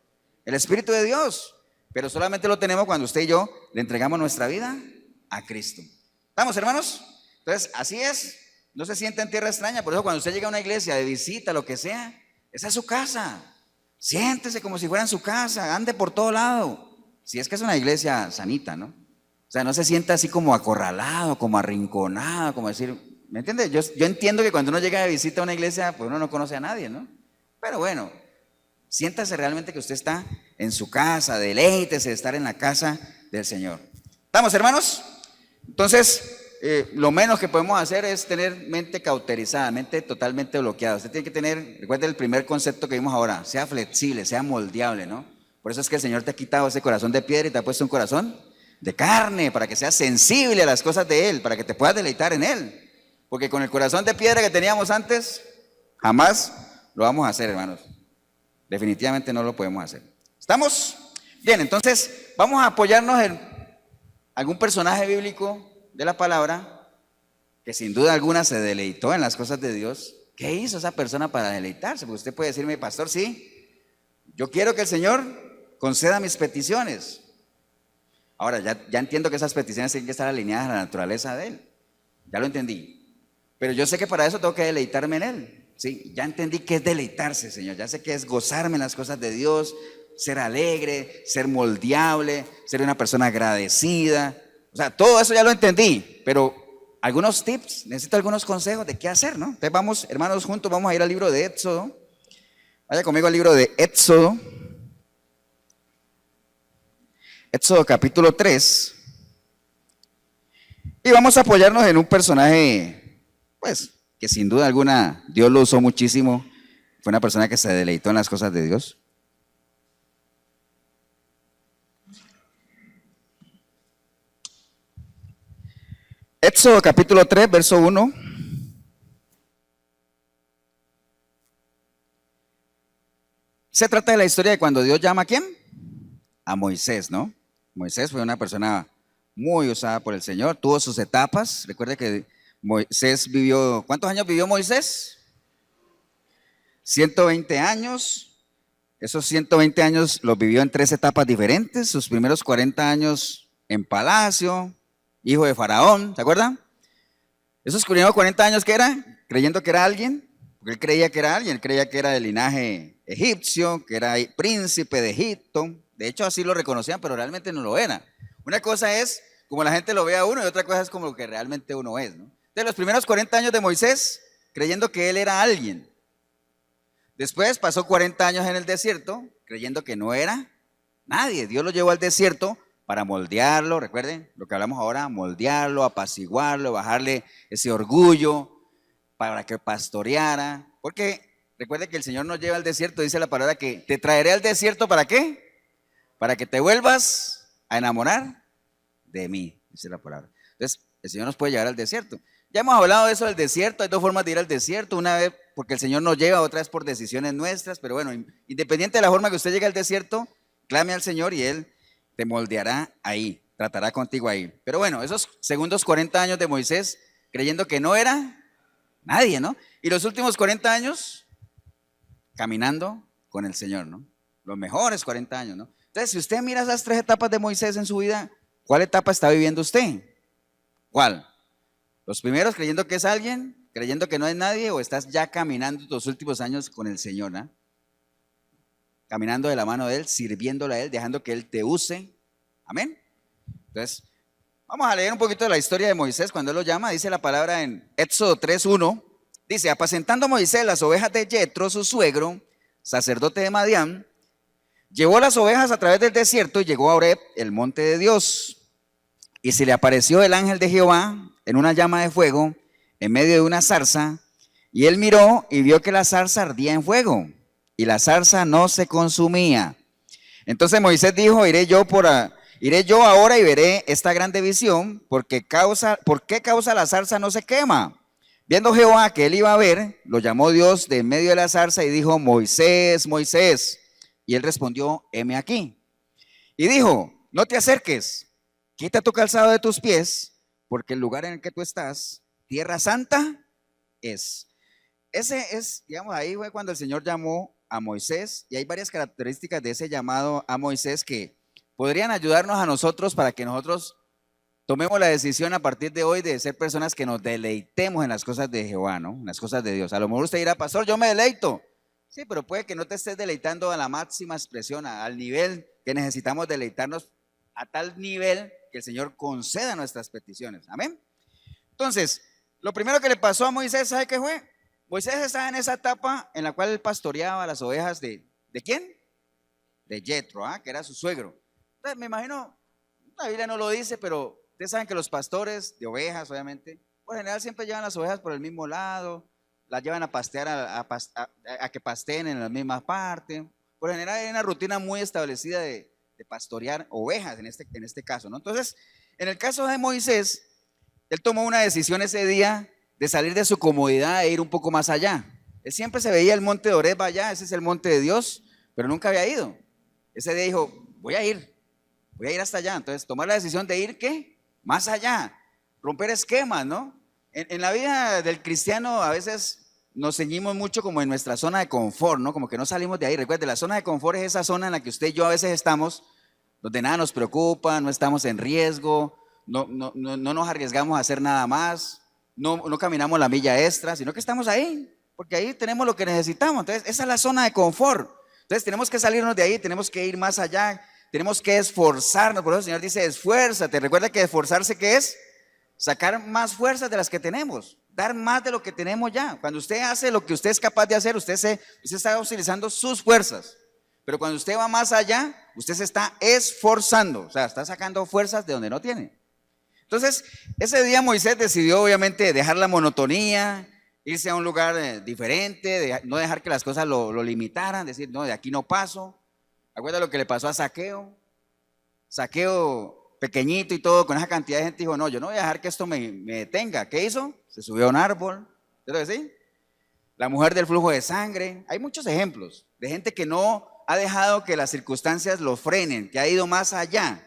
Speaker 1: El Espíritu de Dios. Pero solamente lo tenemos cuando usted y yo le entregamos nuestra vida a Cristo. ¿Estamos, hermanos? Entonces, así es. No se sienta en tierra extraña. Por eso cuando usted llega a una iglesia de visita, lo que sea, esa es su casa. Siéntese como si fuera en su casa, ande por todo lado. Si es que es una iglesia sanita, ¿no? O sea, no se sienta así como acorralado, como arrinconado, como decir, ¿me entiende? Yo entiendo que cuando uno llega de visita a una iglesia, pues uno no conoce a nadie, ¿no? Pero bueno, siéntase realmente que usted está en su casa, deleítese de estar en la casa del Señor. ¿Estamos, hermanos? Entonces, lo menos que podemos hacer es tener mente cauterizada, mente totalmente bloqueada. Usted tiene que tener, recuerde el primer concepto que vimos ahora, sea flexible, sea moldeable, ¿no? Por eso es que el Señor te ha quitado ese corazón de piedra y te ha puesto un corazón de carne, para que seas sensible a las cosas de Él, para que te puedas deleitar en Él. Porque con el corazón de piedra que teníamos antes, jamás lo vamos a hacer, hermanos. Definitivamente no lo podemos hacer. ¿Estamos? Bien, entonces vamos a apoyarnos en algún personaje bíblico de la palabra que sin duda alguna se deleitó en las cosas de Dios. ¿Qué hizo esa persona para deleitarse? Porque usted puede decirme, pastor, sí, yo quiero que el Señor conceda mis peticiones. Ahora, ya entiendo que esas peticiones tienen que estar alineadas a la naturaleza de Él. Ya lo entendí. Pero yo sé que para eso tengo que deleitarme en Él. Sí, ya entendí qué es deleitarse, Señor. Ya sé que es gozarme en las cosas de Dios, ser alegre, ser moldeable, ser una persona agradecida. O sea, todo eso ya lo entendí. Pero algunos tips, necesito algunos consejos de qué hacer, ¿no? Entonces vamos, hermanos, juntos vamos a ir al libro de Éxodo. Vaya conmigo al libro de Éxodo. Éxodo capítulo 3. Y vamos a apoyarnos en un personaje, pues, que sin duda alguna Dios lo usó muchísimo. Fue una persona que se deleitó en las cosas de Dios. Éxodo capítulo 3, verso 1. Se trata de la historia de cuando Dios llama ¿a quién? A Moisés, ¿no? Moisés fue una persona muy usada por el Señor, tuvo sus etapas. Recuerde que Moisés vivió, ¿cuántos años vivió Moisés? 120 años. Esos 120 años los vivió en 3 etapas diferentes. Sus primeros 40 años en palacio, hijo de Faraón, ¿se acuerdan? Esos primeros 40 años, ¿qué era? Creyendo que era alguien, porque él creía que era alguien, él creía que era del linaje egipcio, que era príncipe de Egipto. De hecho, así lo reconocían, pero realmente no lo era. Una cosa es como la gente lo ve a uno y otra cosa es como lo que realmente uno es, ¿no? Entonces, los primeros 40 años de Moisés, creyendo que él era alguien. Después pasó 40 años en el desierto, creyendo que no era nadie. Dios lo llevó al desierto para moldearlo, recuerden lo que hablamos ahora, moldearlo, apaciguarlo, bajarle ese orgullo, para que pastoreara. Porque recuerde que el Señor nos lleva al desierto, dice la palabra que te traeré al desierto, ¿para qué? Para que te vuelvas a enamorar de mí, dice la palabra. Entonces, el Señor nos puede llevar al desierto. Ya hemos hablado de eso del desierto, hay 2 formas de ir al desierto, una vez porque el Señor nos lleva, otra vez por decisiones nuestras, pero bueno, independiente de la forma que usted llegue al desierto, clame al Señor y Él te moldeará ahí, tratará contigo ahí. Pero bueno, esos segundos 40 años de Moisés, creyendo que no era nadie, ¿no? Y los últimos 40 años, caminando con el Señor, ¿no? Los mejores 40 años, ¿no? Entonces, si usted mira esas 3 etapas de Moisés en su vida, ¿cuál etapa está viviendo usted? ¿Cuál? Los primeros creyendo que es alguien, creyendo que no es nadie, o estás ya caminando los últimos años con el Señor, ¿no? Caminando de la mano de Él, sirviéndole a Él, dejando que Él te use. Amén. Entonces, vamos a leer un poquito de la historia de Moisés cuando Él lo llama. Dice la palabra en Éxodo 3:1. Dice, apacentando Moisés las ovejas de Yetro, su suegro, sacerdote de Madián, llevó las ovejas a través del desierto y llegó a Horeb, el monte de Dios. Y se le apareció el ángel de Jehová en una llama de fuego en medio de una zarza, y él miró y vio que la zarza ardía en fuego, y la zarza no se consumía. Entonces Moisés dijo, iré yo ahora y veré esta grande visión, ¿por qué causa la zarza no se quema? Viendo Jehová que él iba a ver, lo llamó Dios de en medio de la zarza y dijo, Moisés, Moisés. Y él respondió, heme aquí. Y dijo, no te acerques, quita tu calzado de tus pies, porque el lugar en el que tú estás, tierra santa es. Ese es, digamos, ahí fue cuando el Señor llamó a Moisés, y hay varias características de ese llamado a Moisés que podrían ayudarnos a nosotros para que nosotros tomemos la decisión a partir de hoy de ser personas que nos deleitemos en las cosas de Jehová, ¿no? En las cosas de Dios. A lo mejor usted dirá, pastor, yo me deleito. Sí, pero puede que no te estés deleitando a la máxima expresión, al nivel que necesitamos deleitarnos, a tal nivel que el Señor conceda nuestras peticiones. Amén. Entonces, lo primero que le pasó a Moisés, ¿sabe qué fue? Moisés estaba en esa etapa en la cual él pastoreaba las ovejas ¿de quién? De Yetro, que era su suegro. Entonces, me imagino, la Biblia no lo dice, pero ustedes saben que los pastores de ovejas, obviamente, por general siempre llevan las ovejas por el mismo lado, las llevan a pastear, a que pasteen en la misma parte. Por general hay una rutina muy establecida de pastorear ovejas en este caso, ¿no? Entonces, en el caso de Moisés, él tomó una decisión ese día de salir de su comodidad e ir un poco más allá. Él siempre se veía el monte de Horeb allá, ese es el monte de Dios, pero nunca había ido. Ese día dijo, voy a ir hasta allá. Entonces, tomar la decisión de ir, ¿qué? Más allá, romper esquemas, ¿no? En la vida del cristiano a veces nos ceñimos mucho como en nuestra zona de confort, ¿no? Como que no salimos de ahí. Recuerde, la zona de confort es esa zona en la que usted y yo a veces estamos, donde nada nos preocupa, no estamos en riesgo, no nos arriesgamos a hacer nada más, no caminamos la milla extra, sino que estamos ahí, porque ahí tenemos lo que necesitamos. Entonces, esa es la zona de confort. Entonces, tenemos que salirnos de ahí, tenemos que ir más allá, tenemos que esforzarnos. Por eso el Señor dice, esfuérzate. Recuerda que esforzarse, ¿qué es? Sacar más fuerzas de las que tenemos, dar más de lo que tenemos ya. Cuando usted hace lo que usted es capaz de hacer, usted está utilizando sus fuerzas. Pero cuando usted va más allá, usted se está esforzando, o sea, está sacando fuerzas de donde no tiene. Entonces, ese día Moisés decidió obviamente dejar la monotonía, irse a un lugar diferente, no dejar que las cosas lo limitaran, decir, no, de aquí no paso. Acuérdate lo que le pasó a Zaqueo. Zaqueo, pequeñito y todo, con esa cantidad de gente, dijo, no, yo no voy a dejar que esto me detenga. ¿Qué hizo? Se subió a un árbol. ¿Usted lo ve? La mujer del flujo de sangre. Hay muchos ejemplos de gente que no ha dejado que las circunstancias lo frenen, que ha ido más allá.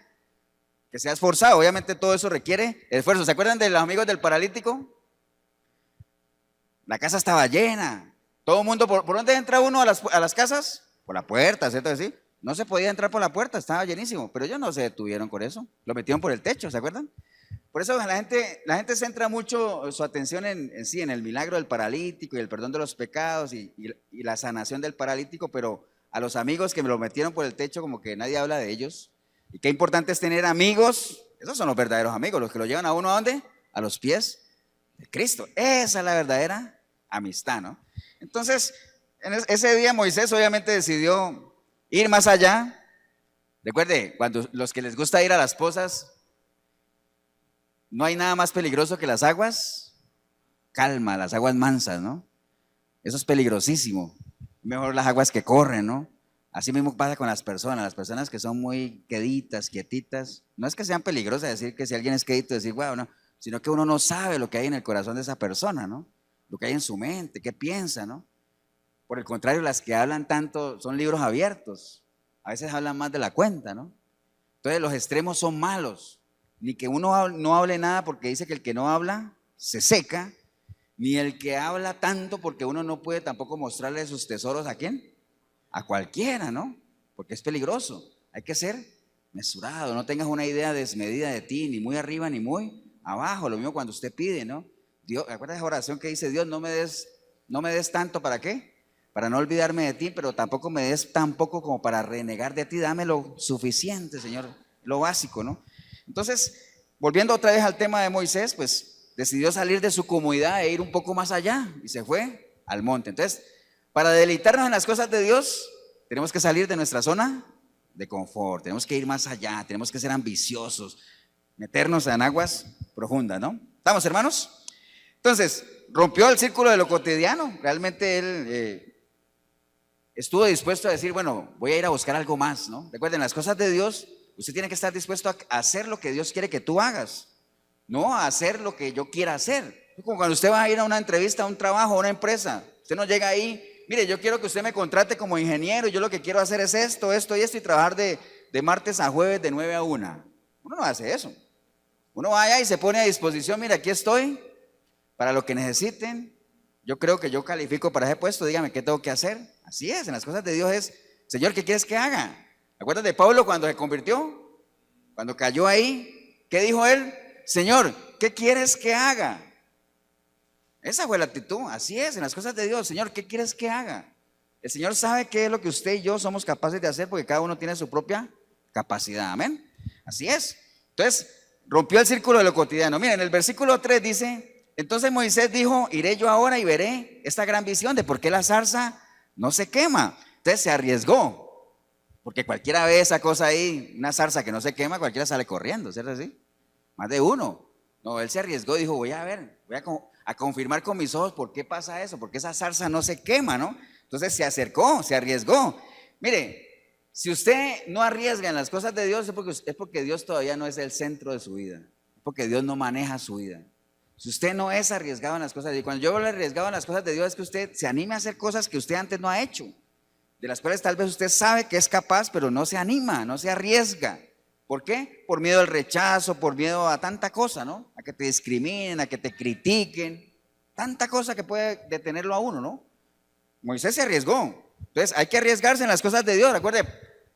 Speaker 1: que se ha esforzado. Obviamente todo eso requiere esfuerzo. ¿Se acuerdan de los amigos del paralítico? La casa estaba llena. Todo el mundo, ¿por dónde entra uno a las casas? Por la puerta, ¿cierto? Sí. No se podía entrar por la puerta, estaba llenísimo. Pero ellos no se detuvieron con eso. Lo metieron por el techo, ¿se acuerdan? Por eso la gente centra mucho su atención sí, en el milagro del paralítico y el perdón de los pecados y la sanación del paralítico, pero a los amigos que me lo metieron por el techo como que nadie habla de ellos. Y qué importante es tener amigos, esos son los verdaderos amigos, los que lo llevan a uno ¿a dónde? A los pies de Cristo. Esa es la verdadera amistad, ¿no? Entonces, ese día Moisés obviamente decidió ir más allá. Recuerde, cuando los que les gusta ir a las pozas, no hay nada más peligroso que las aguas calma, las aguas mansas, ¿no? Eso es peligrosísimo. Mejor las aguas que corren, ¿no? Así mismo pasa con las personas que son muy queditas, quietitas. No es que sean peligrosas decir que si alguien es quedito, decir, wow, no, sino que uno no sabe lo que hay en el corazón de esa persona, ¿no? Lo que hay en su mente, qué piensa, ¿no? Por el contrario, las que hablan tanto son libros abiertos. A veces hablan más de la cuenta, ¿no? Entonces los extremos son malos. Ni que uno no hable nada porque dice que el que no habla se seca, ni el que habla tanto porque uno no puede tampoco mostrarle sus tesoros ¿a quién? A cualquiera, ¿no? Porque es peligroso. Hay que ser mesurado, no tengas una idea desmedida de ti, ni muy arriba ni muy abajo. Lo mismo cuando usted pide, ¿no? Dios, ¿acuerdas esa oración que dice, Dios, no me des tanto, ¿para qué? Para no olvidarme de ti, pero tampoco me des tan poco como para renegar de ti. Dame lo suficiente, Señor, lo básico, ¿no? Entonces, volviendo otra vez al tema de Moisés, pues decidió salir de su comodidad e ir un poco más allá y se fue al monte. Entonces, para deleitarnos en las cosas de Dios, tenemos que salir de nuestra zona de confort, tenemos que ir más allá, tenemos que ser ambiciosos, meternos en aguas profundas, ¿no? ¿Estamos, hermanos? Entonces, rompió el círculo de lo cotidiano, realmente él estuvo dispuesto a decir, bueno, voy a ir a buscar algo más, ¿no? Recuerden, las cosas de Dios, usted tiene que estar dispuesto a hacer lo que Dios quiere que tú hagas, no a hacer lo que yo quiera hacer. Es como cuando usted va a ir a una entrevista, a un trabajo, a una empresa, usted no llega ahí, mire, yo quiero que usted me contrate como ingeniero, yo lo que quiero hacer es esto, esto y esto, y trabajar de martes a jueves de 9 a 1. Uno no hace eso. Uno va allá y se pone a disposición, mira, aquí estoy, para lo que necesiten, yo creo que yo califico para ese puesto, dígame qué tengo que hacer. Así es, en las cosas de Dios es, Señor, ¿qué quieres que haga? ¿Acuerdas de Pablo cuando se convirtió? Cuando cayó ahí, ¿qué dijo él? Señor, ¿qué quieres que haga? Esa fue la actitud, así es, en las cosas de Dios. Señor, ¿qué quieres que haga? El Señor sabe qué es lo que usted y yo somos capaces de hacer porque cada uno tiene su propia capacidad, amén. Así es. Entonces, rompió el círculo de lo cotidiano. Miren, en el versículo 3 dice, entonces Moisés dijo, iré yo ahora y veré esta gran visión de por qué la zarza no se quema. Entonces se arriesgó. Porque cualquiera ve esa cosa ahí, una zarza que no se quema, cualquiera sale corriendo, ¿cierto así? Más de uno. No, él se arriesgó y dijo, voy a ver, voy a confirmar con mis ojos por qué pasa eso, por qué esa zarza no se quema, ¿no? Entonces se acercó, se arriesgó. Mire, si usted no arriesga en las cosas de Dios, es porque Dios todavía no es el centro de su vida, es porque Dios no maneja su vida. Si usted no es arriesgado en las cosas de Dios, cuando yo hablo de arriesgado en las cosas de Dios, es que usted se anime a hacer cosas que usted antes no ha hecho, de las cuales tal vez usted sabe que es capaz, pero no se anima, no se arriesga. ¿Por qué? Por miedo al rechazo, por miedo a tanta cosa, ¿no? A que te discriminen, a que te critiquen, tanta cosa que puede detenerlo a uno, ¿no? Moisés se arriesgó. Entonces hay que arriesgarse en las cosas de Dios. Recuerde,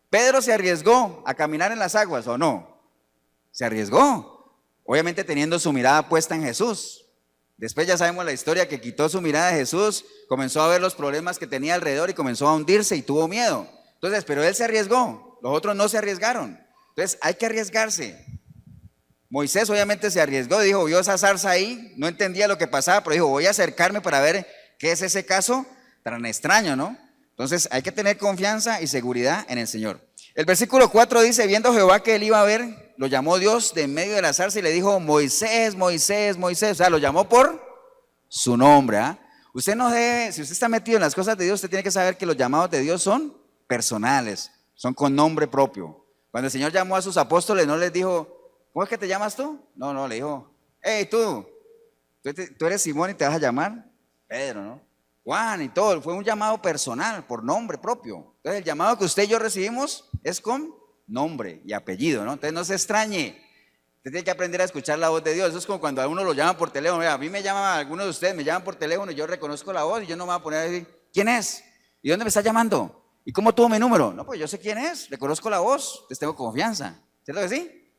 Speaker 1: Pedro se arriesgó a caminar en las aguas, ¿o no? Se arriesgó, obviamente teniendo su mirada puesta en Jesús. Después ya sabemos la historia que quitó su mirada de Jesús, comenzó a ver los problemas que tenía alrededor y comenzó a hundirse y tuvo miedo. Entonces, pero él se arriesgó, los otros no se arriesgaron. Entonces hay que arriesgarse. Moisés obviamente se arriesgó, dijo, vio esa zarza ahí, no entendía lo que pasaba, pero dijo, voy a acercarme para ver qué es ese caso tan extraño, ¿no? Entonces hay que tener confianza y seguridad en el Señor. El versículo 4 dice, viendo Jehová que él iba a ver, lo llamó Dios de en medio de la zarza y le dijo, Moisés, Moisés, Moisés. O sea, lo llamó por su nombre. ¿Ah? Usted no debe, si usted está metido en las cosas de Dios, usted tiene que saber que los llamados de Dios son personales, son con nombre propio. Cuando el Señor llamó a sus apóstoles, no les dijo, ¿cómo es que te llamas tú? No, le dijo, hey, tú eres Simón y te vas a llamar Pedro, ¿no? Juan y todo, fue un llamado personal, por nombre propio. Entonces el llamado que usted y yo recibimos es con nombre y apellido, ¿no? Entonces no se extrañe. Usted tiene que aprender a escuchar la voz de Dios. Eso es como cuando a uno lo llaman por teléfono. Mira, a mí me llaman, algunos de ustedes me llaman por teléfono y yo reconozco la voz y yo no me voy a poner a decir, ¿quién es? ¿Y dónde me está llamando? ¿Y cómo tuvo mi número? No, pues yo sé quién es, reconozco la voz, les tengo confianza. ¿Cierto que sí?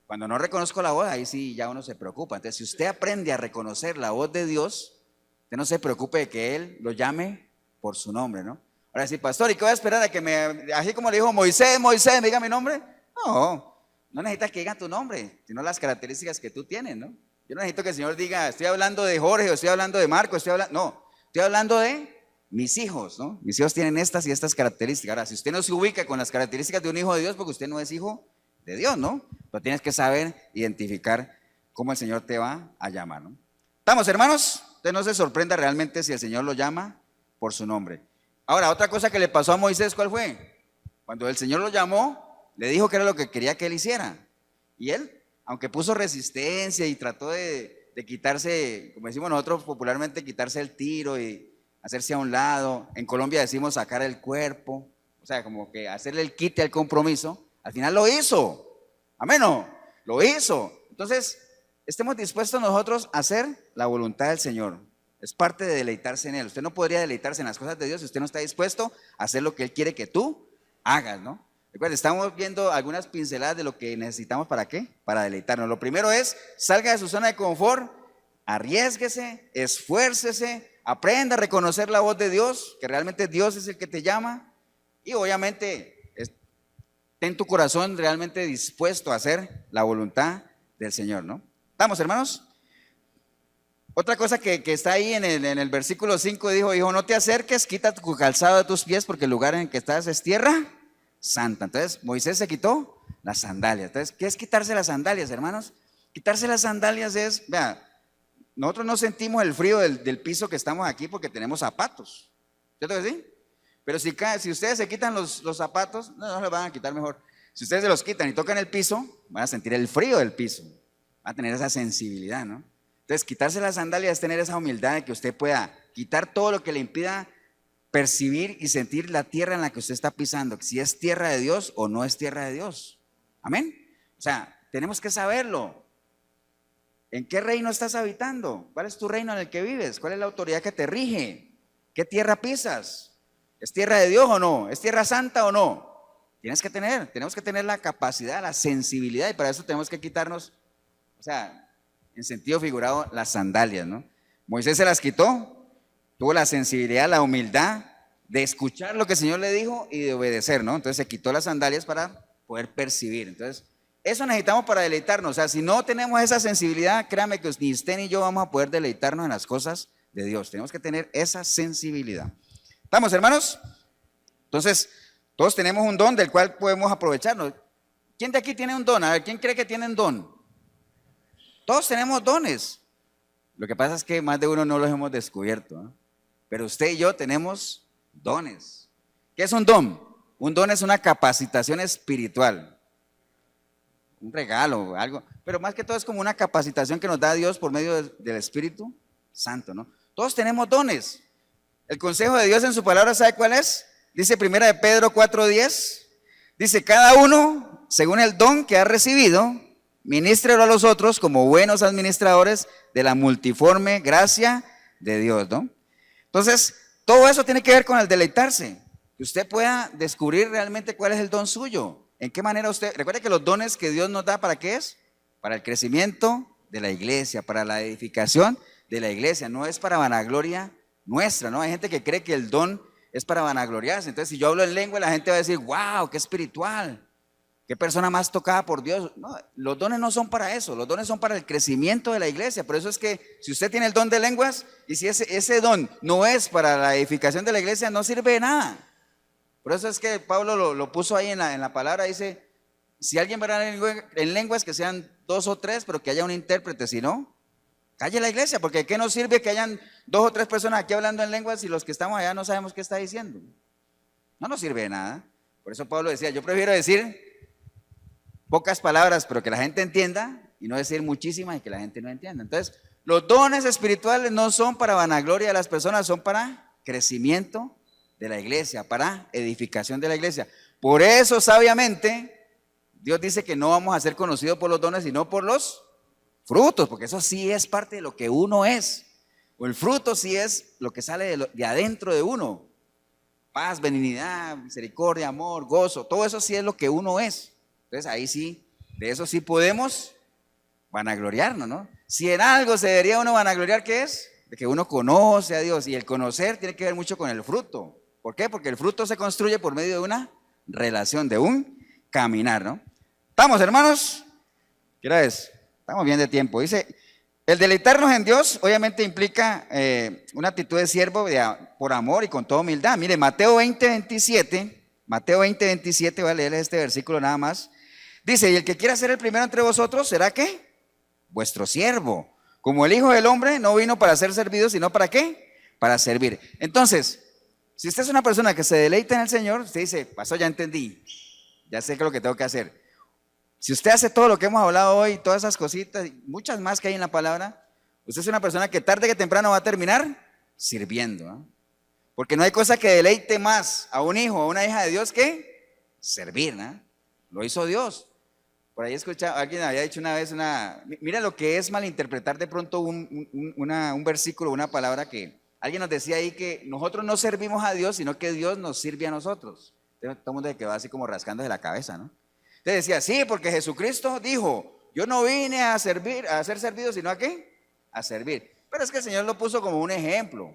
Speaker 1: Cuando no reconozco la voz, ahí sí ya uno se preocupa. Entonces, si usted aprende a reconocer la voz de Dios, usted no se preocupe de que Él lo llame por su nombre, ¿no? Ahora sí, pastor, ¿y qué voy a esperar a que así como le dijo Moisés, me diga mi nombre? No necesitas que digan tu nombre, sino las características que tú tienes, ¿no? Yo no necesito que el Señor diga, estoy hablando de Jorge, o estoy hablando de Marco, estoy hablando de mis hijos, ¿no? Mis hijos tienen estas y estas características. Ahora, si usted no se ubica con las características de un hijo de Dios, porque usted no es hijo de Dios, ¿no? Pero tienes que saber identificar cómo el Señor te va a llamar, ¿no? ¿Estamos, hermanos? Usted no se sorprenda realmente si el Señor lo llama por su nombre. Ahora, otra cosa que le pasó a Moisés, ¿cuál fue? Cuando el Señor lo llamó, le dijo que era lo que quería que él hiciera. Y él, aunque puso resistencia y trató de quitarse, como decimos nosotros popularmente, quitarse el tiro y hacerse a un lado. En Colombia decimos sacar el cuerpo, o sea, como que hacerle el quite al compromiso. Al final lo hizo. Amén, ¿no? Lo hizo. Entonces, estemos dispuestos nosotros a hacer la voluntad del Señor. Es parte de deleitarse en Él. Usted no podría deleitarse en las cosas de Dios si usted no está dispuesto a hacer lo que Él quiere que tú hagas, ¿no? Recuerden, estamos viendo algunas pinceladas de lo que necesitamos para qué, para deleitarnos. Lo primero es, salga de su zona de confort, arriésguese, esfuércese, aprenda a reconocer la voz de Dios, que realmente Dios es el que te llama, y obviamente ten tu corazón realmente dispuesto a hacer la voluntad del Señor, ¿no? ¿Estamos, hermanos? Otra cosa que está ahí en el versículo 5 dijo, hijo, no te acerques, quita tu calzado de tus pies porque el lugar en el que estás es tierra santa. Entonces Moisés se quitó las sandalias. Entonces, ¿qué es quitarse las sandalias, hermanos? Quitarse las sandalias es, vea, nosotros no sentimos el frío del piso que estamos aquí porque tenemos zapatos, ¿cierto que sí? Pero si ustedes se quitan los zapatos, no los van a quitar mejor. Si ustedes se los quitan y tocan el piso, van a sentir el frío del piso, van a tener esa sensibilidad, ¿no? Entonces, quitarse las sandalias es tener esa humildad de que usted pueda quitar todo lo que le impida percibir y sentir la tierra en la que usted está pisando, si es tierra de Dios o no es tierra de Dios. Amén. O sea, tenemos que saberlo. ¿En qué reino estás habitando? ¿Cuál es tu reino en el que vives? ¿Cuál es la autoridad que te rige? ¿Qué tierra pisas? ¿Es tierra de Dios o no? ¿Es tierra santa o no? Tenemos que tener la capacidad, la sensibilidad, y para eso tenemos que quitarnos, o sea, en sentido figurado, las sandalias, ¿no? Moisés se las quitó, tuvo la sensibilidad, la humildad de escuchar lo que el Señor le dijo y de obedecer, ¿no? Entonces se quitó las sandalias para poder percibir. Entonces, eso necesitamos para deleitarnos. O sea, si no tenemos esa sensibilidad, créame que ni usted ni yo vamos a poder deleitarnos en las cosas de Dios. Tenemos que tener esa sensibilidad. ¿Estamos, hermanos? Entonces, todos tenemos un don del cual podemos aprovecharnos. ¿Quién de aquí tiene un don? A ver, ¿quién cree que tiene un don? Todos tenemos dones. Lo que pasa es que más de uno no los hemos descubierto, ¿no? Pero usted y yo tenemos dones. ¿Qué es un don? Un don es una capacitación espiritual, un regalo, algo, pero más que todo es como una capacitación que nos da Dios por medio del Espíritu Santo, ¿no? Todos tenemos dones. El consejo de Dios en su palabra, ¿sabe cuál es? Dice 1 de Pedro 4:10, dice, cada uno, según el don que ha recibido, ministrelo a los otros como buenos administradores de la multiforme gracia de Dios, ¿no? Entonces, todo eso tiene que ver con el deleitarse, que usted pueda descubrir realmente cuál es el don suyo, en qué manera usted, recuerde que los dones que Dios nos da, ¿para qué es? Para el crecimiento de la iglesia, para la edificación de la iglesia, no es para vanagloria nuestra, ¿no? Hay gente que cree que el don es para vanagloriarse. Entonces, si yo hablo en lengua, la gente va a decir, wow, qué espiritual, qué persona más tocada por Dios. No, los dones no son para eso, los dones son para el crecimiento de la iglesia. Por eso es que si usted tiene el don de lenguas y si ese don no es para la edificación de la iglesia, no sirve de nada. Por eso es que Pablo lo puso ahí en la palabra, dice, si alguien va a hablar en lenguas, que sean 2 o 3, pero que haya un intérprete, si no, calle la iglesia, porque ¿qué nos sirve que hayan 2 o 3 personas aquí hablando en lenguas si los que estamos allá no sabemos qué está diciendo? No nos sirve de nada. Por eso Pablo decía, yo prefiero decir pocas palabras, pero que la gente entienda, y no decir muchísimas y que la gente no entienda. Entonces, los dones espirituales no son para vanagloria de las personas, son para crecimiento de la iglesia, para edificación de la iglesia. Por eso, sabiamente, Dios dice que no vamos a ser conocidos por los dones, sino por los frutos, porque eso sí es parte de lo que uno es. O el fruto sí es lo que sale de adentro de uno. Paz, benignidad, misericordia, amor, gozo, todo eso sí es lo que uno es. Entonces ahí sí, de eso sí podemos vanagloriarnos, ¿no? Si en algo se debería uno vanagloriar, ¿qué es? De que uno conoce a Dios, y el conocer tiene que ver mucho con el fruto. ¿Por qué? Porque el fruto se construye por medio de una relación, de un caminar, ¿no? ¿Estamos, hermanos? ¿Qué hora es? Estamos bien de tiempo. Dice, el deleitarnos en Dios obviamente implica una actitud de siervo por amor y con toda humildad. Mire, Mateo 20:27, voy a leerles este versículo nada más. Dice, y el que quiera ser el primero entre vosotros, ¿será qué? Vuestro siervo. Como el Hijo del Hombre no vino para ser servido, sino ¿para qué? Para servir. Entonces, si usted es una persona que se deleita en el Señor, usted dice, pastor, ya entendí, ya sé qué es lo que tengo que hacer. Si usted hace todo lo que hemos hablado hoy, todas esas cositas, y muchas más que hay en la palabra, usted es una persona que tarde que temprano va a terminar sirviendo, ¿no? Porque no hay cosa que deleite más a un hijo o a una hija de Dios que servir, ¿no? Lo hizo Dios. Por ahí escuchaba, alguien había dicho una vez mira lo que es malinterpretar de pronto un versículo, una palabra que alguien nos decía ahí que nosotros no servimos a Dios, sino que Dios nos sirve a nosotros. Entonces, todo el mundo se quedó así como rascándose la cabeza, ¿no? Entonces decía, sí, porque Jesucristo dijo, yo no vine a servir, a ser servido, sino ¿a qué? A servir. Pero es que el Señor lo puso como un ejemplo.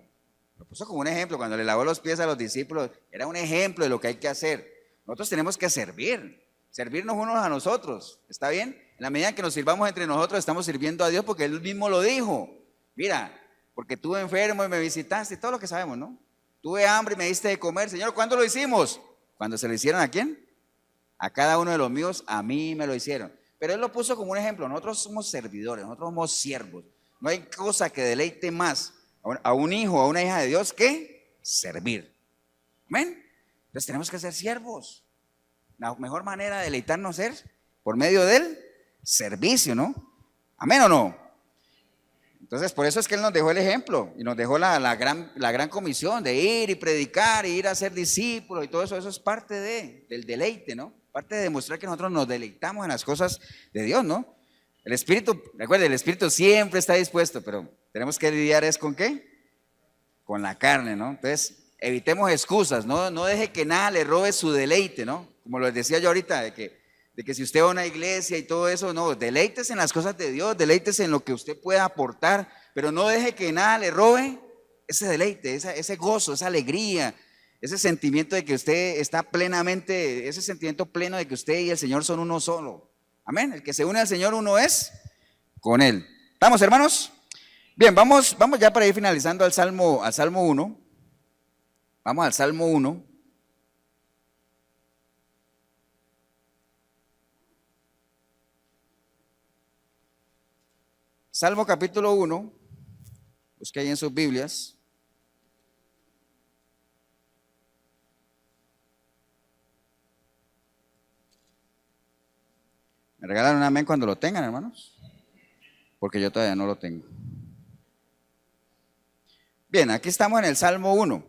Speaker 1: Lo puso como un ejemplo. Cuando le lavó los pies a los discípulos, era un ejemplo de lo que hay que hacer. Nosotros tenemos que servirnos unos a nosotros. ¿Está bien? En la medida en que nos sirvamos entre nosotros, estamos sirviendo a Dios porque Él mismo lo dijo. Mira, porque estuve enfermo y me visitaste, todo lo que sabemos, ¿no? Tuve hambre y me diste de comer. Señor, ¿cuándo lo hicimos? ¿Cuando se lo hicieron a quién? A cada uno de los míos, a mí me lo hicieron. Pero Él lo puso como un ejemplo. Nosotros somos servidores, nosotros somos siervos. No hay cosa que deleite más a un hijo o a una hija de Dios que servir. ¿Amén? Entonces tenemos que ser siervos. La mejor manera de deleitarnos es por medio del servicio, ¿no? ¿Amén o no? Entonces por eso es que Él nos dejó el ejemplo y nos dejó la gran comisión de ir y predicar y ir a ser discípulos y todo eso. Eso es parte del deleite, ¿no? Parte de demostrar que nosotros nos deleitamos en las cosas de Dios, ¿no? El Espíritu, recuerde, el Espíritu siempre está dispuesto, pero tenemos que lidiar es ¿con qué? Con la carne, ¿no? Entonces, evitemos excusas, no deje que nada le robe su deleite, ¿no? Como les decía yo ahorita, de que si usted va a una iglesia y todo eso, no, deleítese en las cosas de Dios, deleítese en lo que usted pueda aportar, pero no deje que nada le robe ese deleite, ese gozo, esa alegría, ese sentimiento de que usted está plenamente, ese sentimiento pleno de que usted y el Señor son uno solo. Amén. El que se une al Señor uno es con Él. ¿Estamos, hermanos? Bien, vamos ya para ir finalizando al Salmo 1. Vamos al Salmo 1. Salmo capítulo 1. Busque ahí en sus Biblias. Me regalan un amén cuando lo tengan, hermanos, porque yo todavía no lo tengo. Bien, aquí estamos en el Salmo 1.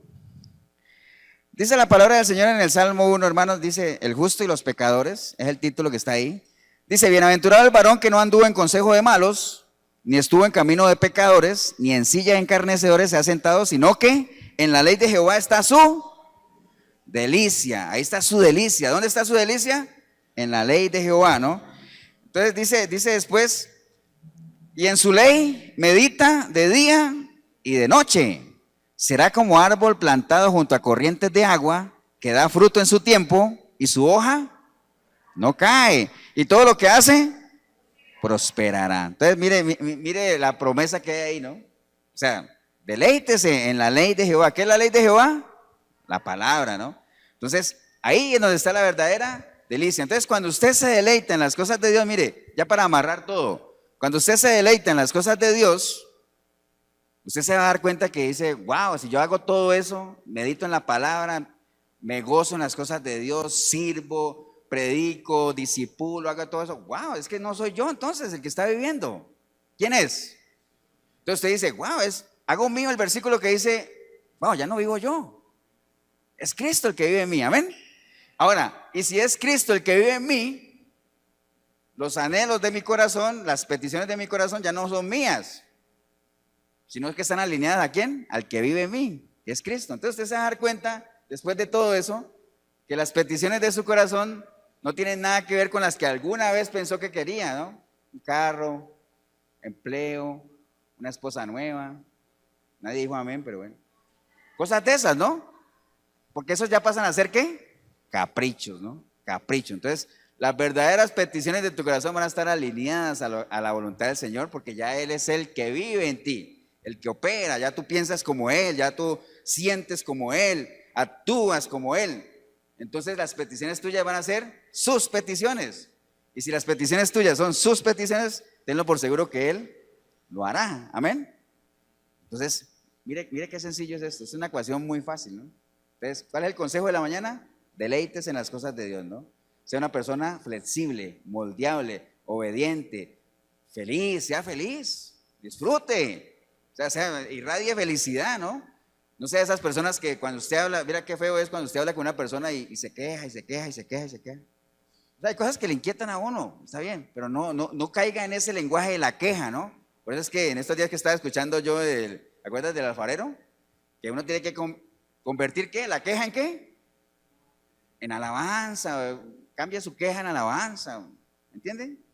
Speaker 1: Dice la palabra del Señor en el Salmo 1, hermanos, dice, el justo y los pecadores, es el título que está ahí. Dice, bienaventurado el varón que no anduvo en consejo de malos, ni estuvo en camino de pecadores, ni en silla de encarnecedores se ha sentado, sino que en la ley de Jehová está su delicia. Ahí está su delicia. ¿Dónde está su delicia? En la ley de Jehová, ¿no? Entonces dice después, y en su ley medita de día y de noche. Será como árbol plantado junto a corrientes de agua, que da fruto en su tiempo y su hoja no cae. Y todo lo que hace, prosperará. Entonces mire la promesa que hay ahí, ¿no? O sea, deleítese en la ley de Jehová. ¿Qué es la ley de Jehová? La palabra, ¿no? Entonces, ahí es donde está la verdadera delicia. Entonces, cuando usted se deleita en las cosas de Dios, mire, ya para amarrar todo, cuando usted se deleita en las cosas de Dios, usted se va a dar cuenta que dice, wow, si yo hago todo eso, medito en la palabra, me gozo en las cosas de Dios, sirvo, predico, disipulo, hago todo eso, wow, es que no soy yo entonces el que está viviendo. ¿Quién es? Entonces usted dice, wow, hago mío el versículo que dice, wow, ya no vivo yo, es Cristo el que vive en mí, amén. Ahora, y si es Cristo el que vive en mí, los anhelos de mi corazón, las peticiones de mi corazón ya no son mías, sino que están alineadas ¿a quién? Al que vive en mí, que es Cristo. Entonces usted se va a dar cuenta, después de todo eso, que las peticiones de su corazón no tienen nada que ver con las que alguna vez pensó que quería, ¿no? Un carro, empleo, una esposa nueva. Nadie dijo amén, pero bueno. Cosas de esas, ¿no? Porque esos ya pasan a ser ¿qué? Caprichos, ¿no? Capricho. Entonces, las verdaderas peticiones de tu corazón van a estar alineadas a la voluntad del Señor, porque ya Él es el que vive en ti, el que opera, ya tú piensas como Él, ya tú sientes como Él, actúas como Él. Entonces las peticiones tuyas van a ser sus peticiones. Y si las peticiones tuyas son sus peticiones, tenlo por seguro que Él lo hará. Amén. Entonces, mire qué sencillo es esto. Es una ecuación muy fácil, ¿no? Entonces, ¿cuál es el consejo de la mañana? Deleites en las cosas de Dios, ¿no? Sea una persona flexible, moldeable, obediente, feliz, sea feliz, disfrute. O sea, irradie felicidad, ¿no? No sea esas personas que cuando usted habla, mira qué feo es cuando usted habla con una persona y se queja, y se queja, y se queja, y se queja. O sea, hay cosas que le inquietan a uno, está bien, pero no caiga en ese lenguaje de la queja, ¿no? Por eso es que en estos días que estaba escuchando yo, ¿te acuerdas del alfarero? Que uno tiene que convertir, ¿qué? ¿La queja en qué? En alabanza, cambia su queja en alabanza, ¿entienden?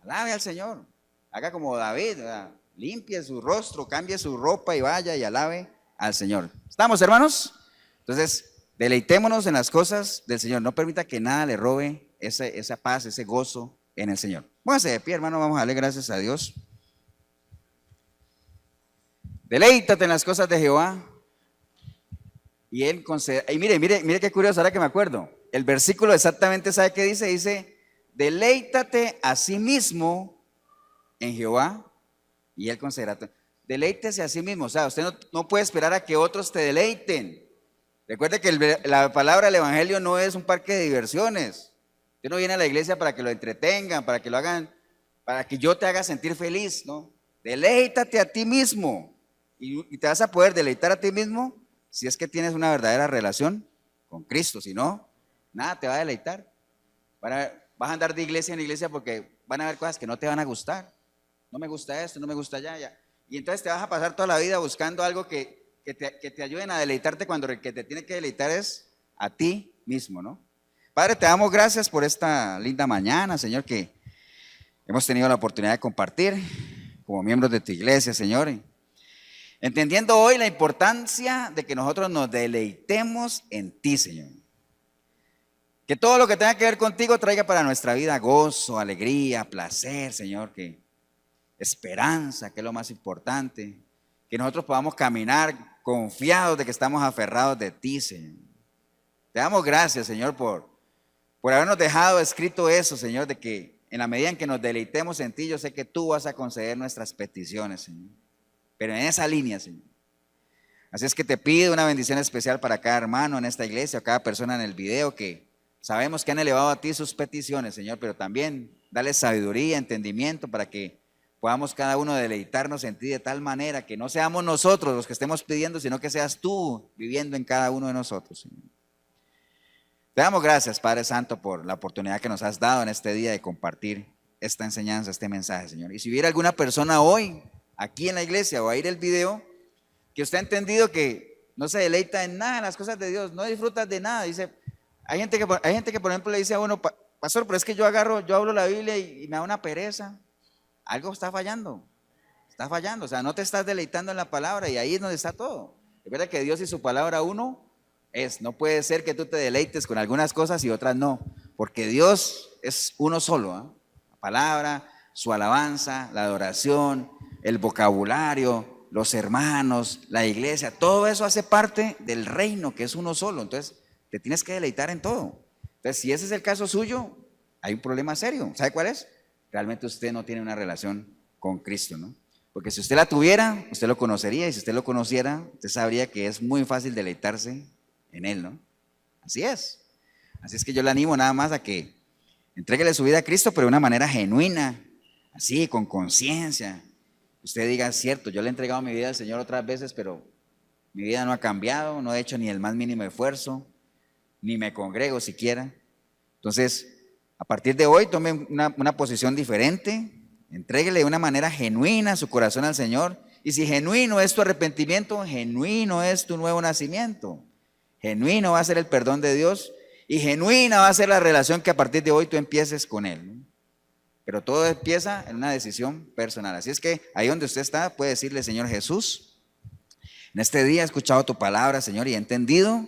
Speaker 1: Alabe al Señor, haga como David, ¿verdad? Limpie su rostro, cambie su ropa y vaya y alabe al Señor. ¿Estamos, hermanos? Entonces, deleitémonos en las cosas del Señor. No permita que nada le robe esa paz, ese gozo en el Señor. Póngase de pie, hermano, vamos a darle gracias a Dios. Deleítate en las cosas de Jehová y Él concede. Y mire qué curioso, ahora que me acuerdo. El versículo exactamente, ¿sabe qué dice? Dice, deleítate a sí mismo en Jehová y Él concederá. Deleítese a sí mismo, o sea, usted no puede esperar a que otros te deleiten. Recuerde que la palabra del evangelio no es un parque de diversiones. Usted no viene a la iglesia para que lo entretengan, para que lo hagan, para que yo te haga sentir feliz, ¿no? Deleítate a ti mismo y te vas a poder deleitar a ti mismo si es que tienes una verdadera relación con Cristo. Si no, nada te va a deleitar. Vas a andar de iglesia en iglesia porque van a haber cosas que no te van a gustar. No me gusta esto, no me gusta allá. Y entonces te vas a pasar toda la vida buscando algo que te ayuden a deleitarte cuando el que te tiene que deleitar es a ti mismo, ¿no? Padre, te damos gracias por esta linda mañana, Señor, que hemos tenido la oportunidad de compartir como miembros de tu iglesia, Señor. Entendiendo hoy la importancia de que nosotros nos deleitemos en ti, Señor. Que todo lo que tenga que ver contigo traiga para nuestra vida gozo, alegría, placer, Señor, que esperanza, que es lo más importante. Que nosotros podamos caminar confiados de que estamos aferrados de ti, Señor. Te damos gracias, Señor, por habernos dejado escrito eso, Señor, de que en la medida en que nos deleitemos en ti, yo sé que tú vas a conceder nuestras peticiones, Señor. Pero en esa línea, Señor. Así es que te pido una bendición especial para cada hermano en esta iglesia, o cada persona en el video, que sabemos que han elevado a ti sus peticiones, Señor, pero también dale sabiduría, entendimiento para que podamos cada uno deleitarnos en ti de tal manera que no seamos nosotros los que estemos pidiendo, sino que seas tú viviendo en cada uno de nosotros, Señor. Te damos gracias, Padre Santo, por la oportunidad que nos has dado en este día de compartir esta enseñanza, este mensaje, Señor. Y si hubiera alguna persona hoy, aquí en la iglesia, o a ir el video, que usted ha entendido que no se deleita en nada, en las cosas de Dios, no disfrutas de nada. Dice, hay gente que por ejemplo le dice a uno, pastor, pero es que yo hablo la Biblia y me da una pereza. Algo está fallando, o sea, no te estás deleitando en la palabra y ahí es donde está todo. Recuerda que Dios y su palabra uno es, no puede ser que tú te deleites con algunas cosas y otras no, porque Dios es uno solo, ¿eh? La palabra, su alabanza, la adoración, el vocabulario, los hermanos, la iglesia, todo eso hace parte del reino que es uno solo. Entonces te tienes que deleitar en todo. Entonces, si ese es el caso suyo, hay un problema serio. ¿Sabe cuál es? Realmente usted no tiene una relación con Cristo, ¿no? Porque si usted la tuviera, usted lo conocería, y si usted lo conociera, usted sabría que es muy fácil deleitarse en Él, ¿no? Así es. Así es que yo le animo nada más a que entréguele su vida a Cristo, pero de una manera genuina, así, con conciencia. Usted diga, cierto, yo le he entregado mi vida al Señor otras veces, pero mi vida no ha cambiado, no he hecho ni el más mínimo esfuerzo, ni me congrego siquiera. Entonces, A partir de hoy tome una posición diferente, entréguele de una manera genuina su corazón al Señor. Y si genuino es tu arrepentimiento, genuino es tu nuevo nacimiento. Genuino va a ser el perdón de Dios y genuina va a ser la relación que a partir de hoy tú empieces con Él, ¿no? Pero todo empieza en una decisión personal. Así es que ahí donde usted está puede decirle: Señor Jesús, en este día he escuchado tu palabra, Señor, y he entendido.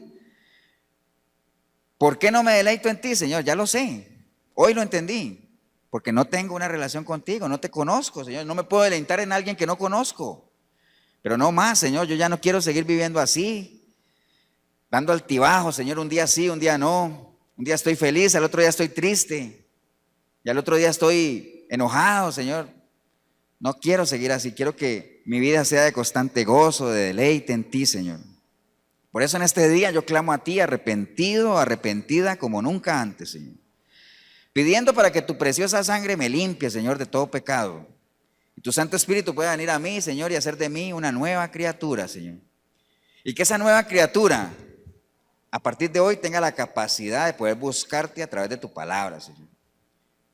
Speaker 1: ¿Por qué no me deleito en ti, Señor? Ya lo sé. Hoy lo entendí. Porque no tengo una relación contigo, no te conozco, Señor. No me puedo deleitar en alguien que no conozco. Pero no más, Señor, yo ya no quiero seguir viviendo así, dando altibajos, Señor, un día sí, un día no. Un día estoy feliz, al otro día estoy triste. Y al otro día estoy enojado, Señor. No quiero seguir así, quiero que mi vida sea de constante gozo, de deleite en ti, Señor. Por eso en este día yo clamo a ti, arrepentido, arrepentida como nunca antes, Señor. Pidiendo para que tu preciosa sangre me limpie, Señor, de todo pecado. Y tu Santo Espíritu pueda venir a mí, Señor, y hacer de mí una nueva criatura, Señor. Y que esa nueva criatura, a partir de hoy, tenga la capacidad de poder buscarte a través de tu palabra, Señor.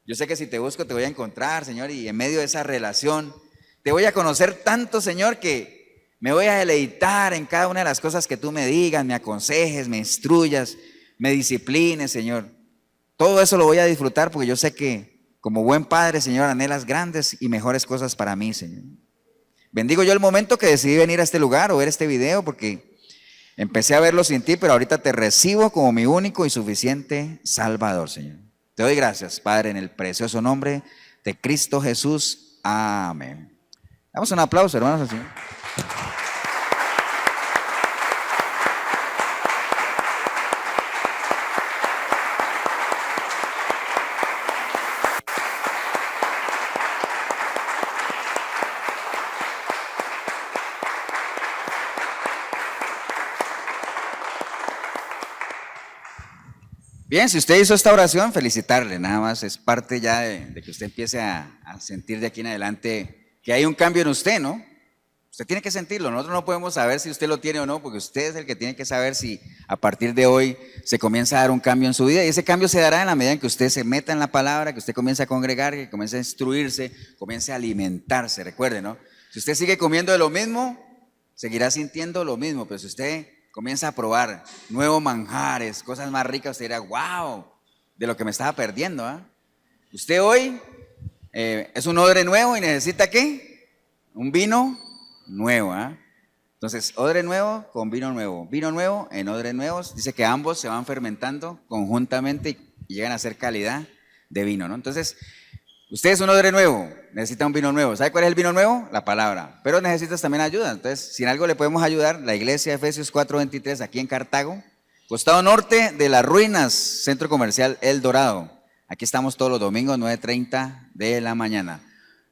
Speaker 1: Yo sé que si te busco te voy a encontrar, Señor, y en medio de esa relación te voy a conocer tanto, Señor, que me voy a deleitar en cada una de las cosas que tú me digas, me aconsejes, me instruyas, me disciplines, Señor. Todo eso lo voy a disfrutar porque yo sé que como buen padre, Señor, anhelas grandes y mejores cosas para mí, Señor. Bendigo yo el momento que decidí venir a este lugar o ver este video porque empecé a verlo sin ti, pero ahorita te recibo como mi único y suficiente Salvador, Señor. Te doy gracias, Padre, en el precioso nombre de Cristo Jesús. Amén. Damos un aplauso, hermanos, al Señor. Bien, si usted hizo esta oración, felicitarle, nada más es parte ya de que usted empiece a sentir de aquí en adelante que hay un cambio en usted, ¿no? Usted tiene que sentirlo, nosotros no podemos saber si usted lo tiene o no, porque usted es el que tiene que saber si a partir de hoy se comienza a dar un cambio en su vida, y ese cambio se dará en la medida en que usted se meta en la palabra, que usted comience a congregar, que comience a instruirse, comience a alimentarse. Recuerde, ¿no? Si usted sigue comiendo de lo mismo, seguirá sintiendo lo mismo, pero si usted comienza a probar nuevos manjares, cosas más ricas, usted dirá: wow, de lo que me estaba perdiendo, ¿eh? Usted hoy es un odre nuevo y necesita ¿qué? Un vino nuevo, ¿eh? Entonces, odre nuevo con vino nuevo en odres nuevos. Dice que ambos se van fermentando conjuntamente y llegan a ser calidad de vino, ¿no? Entonces, usted es un odre nuevo, necesita un vino nuevo. ¿Sabe cuál es el vino nuevo? La palabra. Pero necesitas también ayuda. Entonces, si en algo le podemos ayudar, la iglesia de Efesios 4:23, aquí en Cartago, costado norte de las ruinas, Centro Comercial El Dorado. Aquí estamos todos los domingos, 9:30 de la mañana.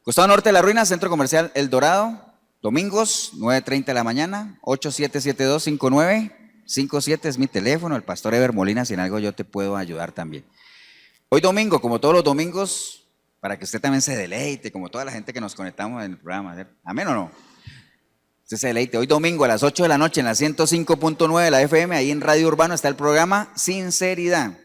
Speaker 1: Costado norte de las ruinas, Centro Comercial El Dorado, domingos, 9:30 de la mañana, 8772-5957 es mi teléfono, el pastor Eber Molina, si en algo yo te puedo ayudar también. Hoy domingo, como todos los domingos, para que usted también se deleite, como toda la gente que nos conectamos en el programa. ¿Amén o no? Usted se deleite. Hoy domingo a las 8 de la noche en la 105.9 de la FM, ahí en Radio Urbano está el programa Sinceridad.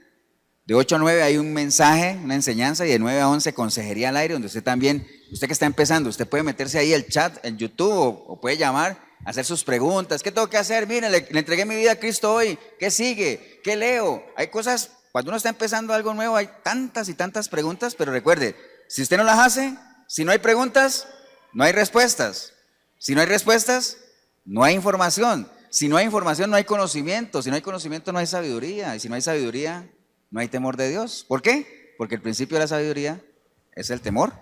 Speaker 1: De 8 a 9 hay un mensaje, una enseñanza, y de 9 a 11 consejería al aire, donde usted también, usted que está empezando, usted puede meterse ahí el chat en YouTube o puede llamar, hacer sus preguntas. ¿Qué tengo que hacer? Mire, le entregué mi vida a Cristo hoy. ¿Qué sigue? ¿Qué leo? Hay cosas. Cuando uno está empezando algo nuevo hay tantas y tantas preguntas, pero recuerde, si usted no las hace, si no hay preguntas, no hay respuestas. Si no hay respuestas, no hay información. Si no hay información, no hay conocimiento. Si no hay conocimiento, no hay sabiduría. Y si no hay sabiduría, no hay temor de Dios. ¿Por qué? Porque el principio de la sabiduría es el temor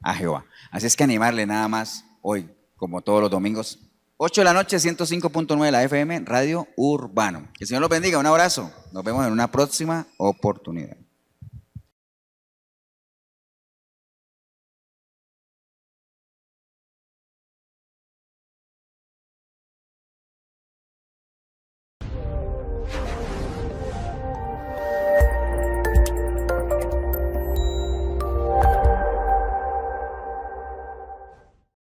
Speaker 1: a Jehová. Así es que animarle nada más hoy, como todos los domingos, 8 de la noche, 105.9 de la FM, Radio Urbano. Que el Señor los bendiga, un abrazo. Nos vemos en una próxima oportunidad.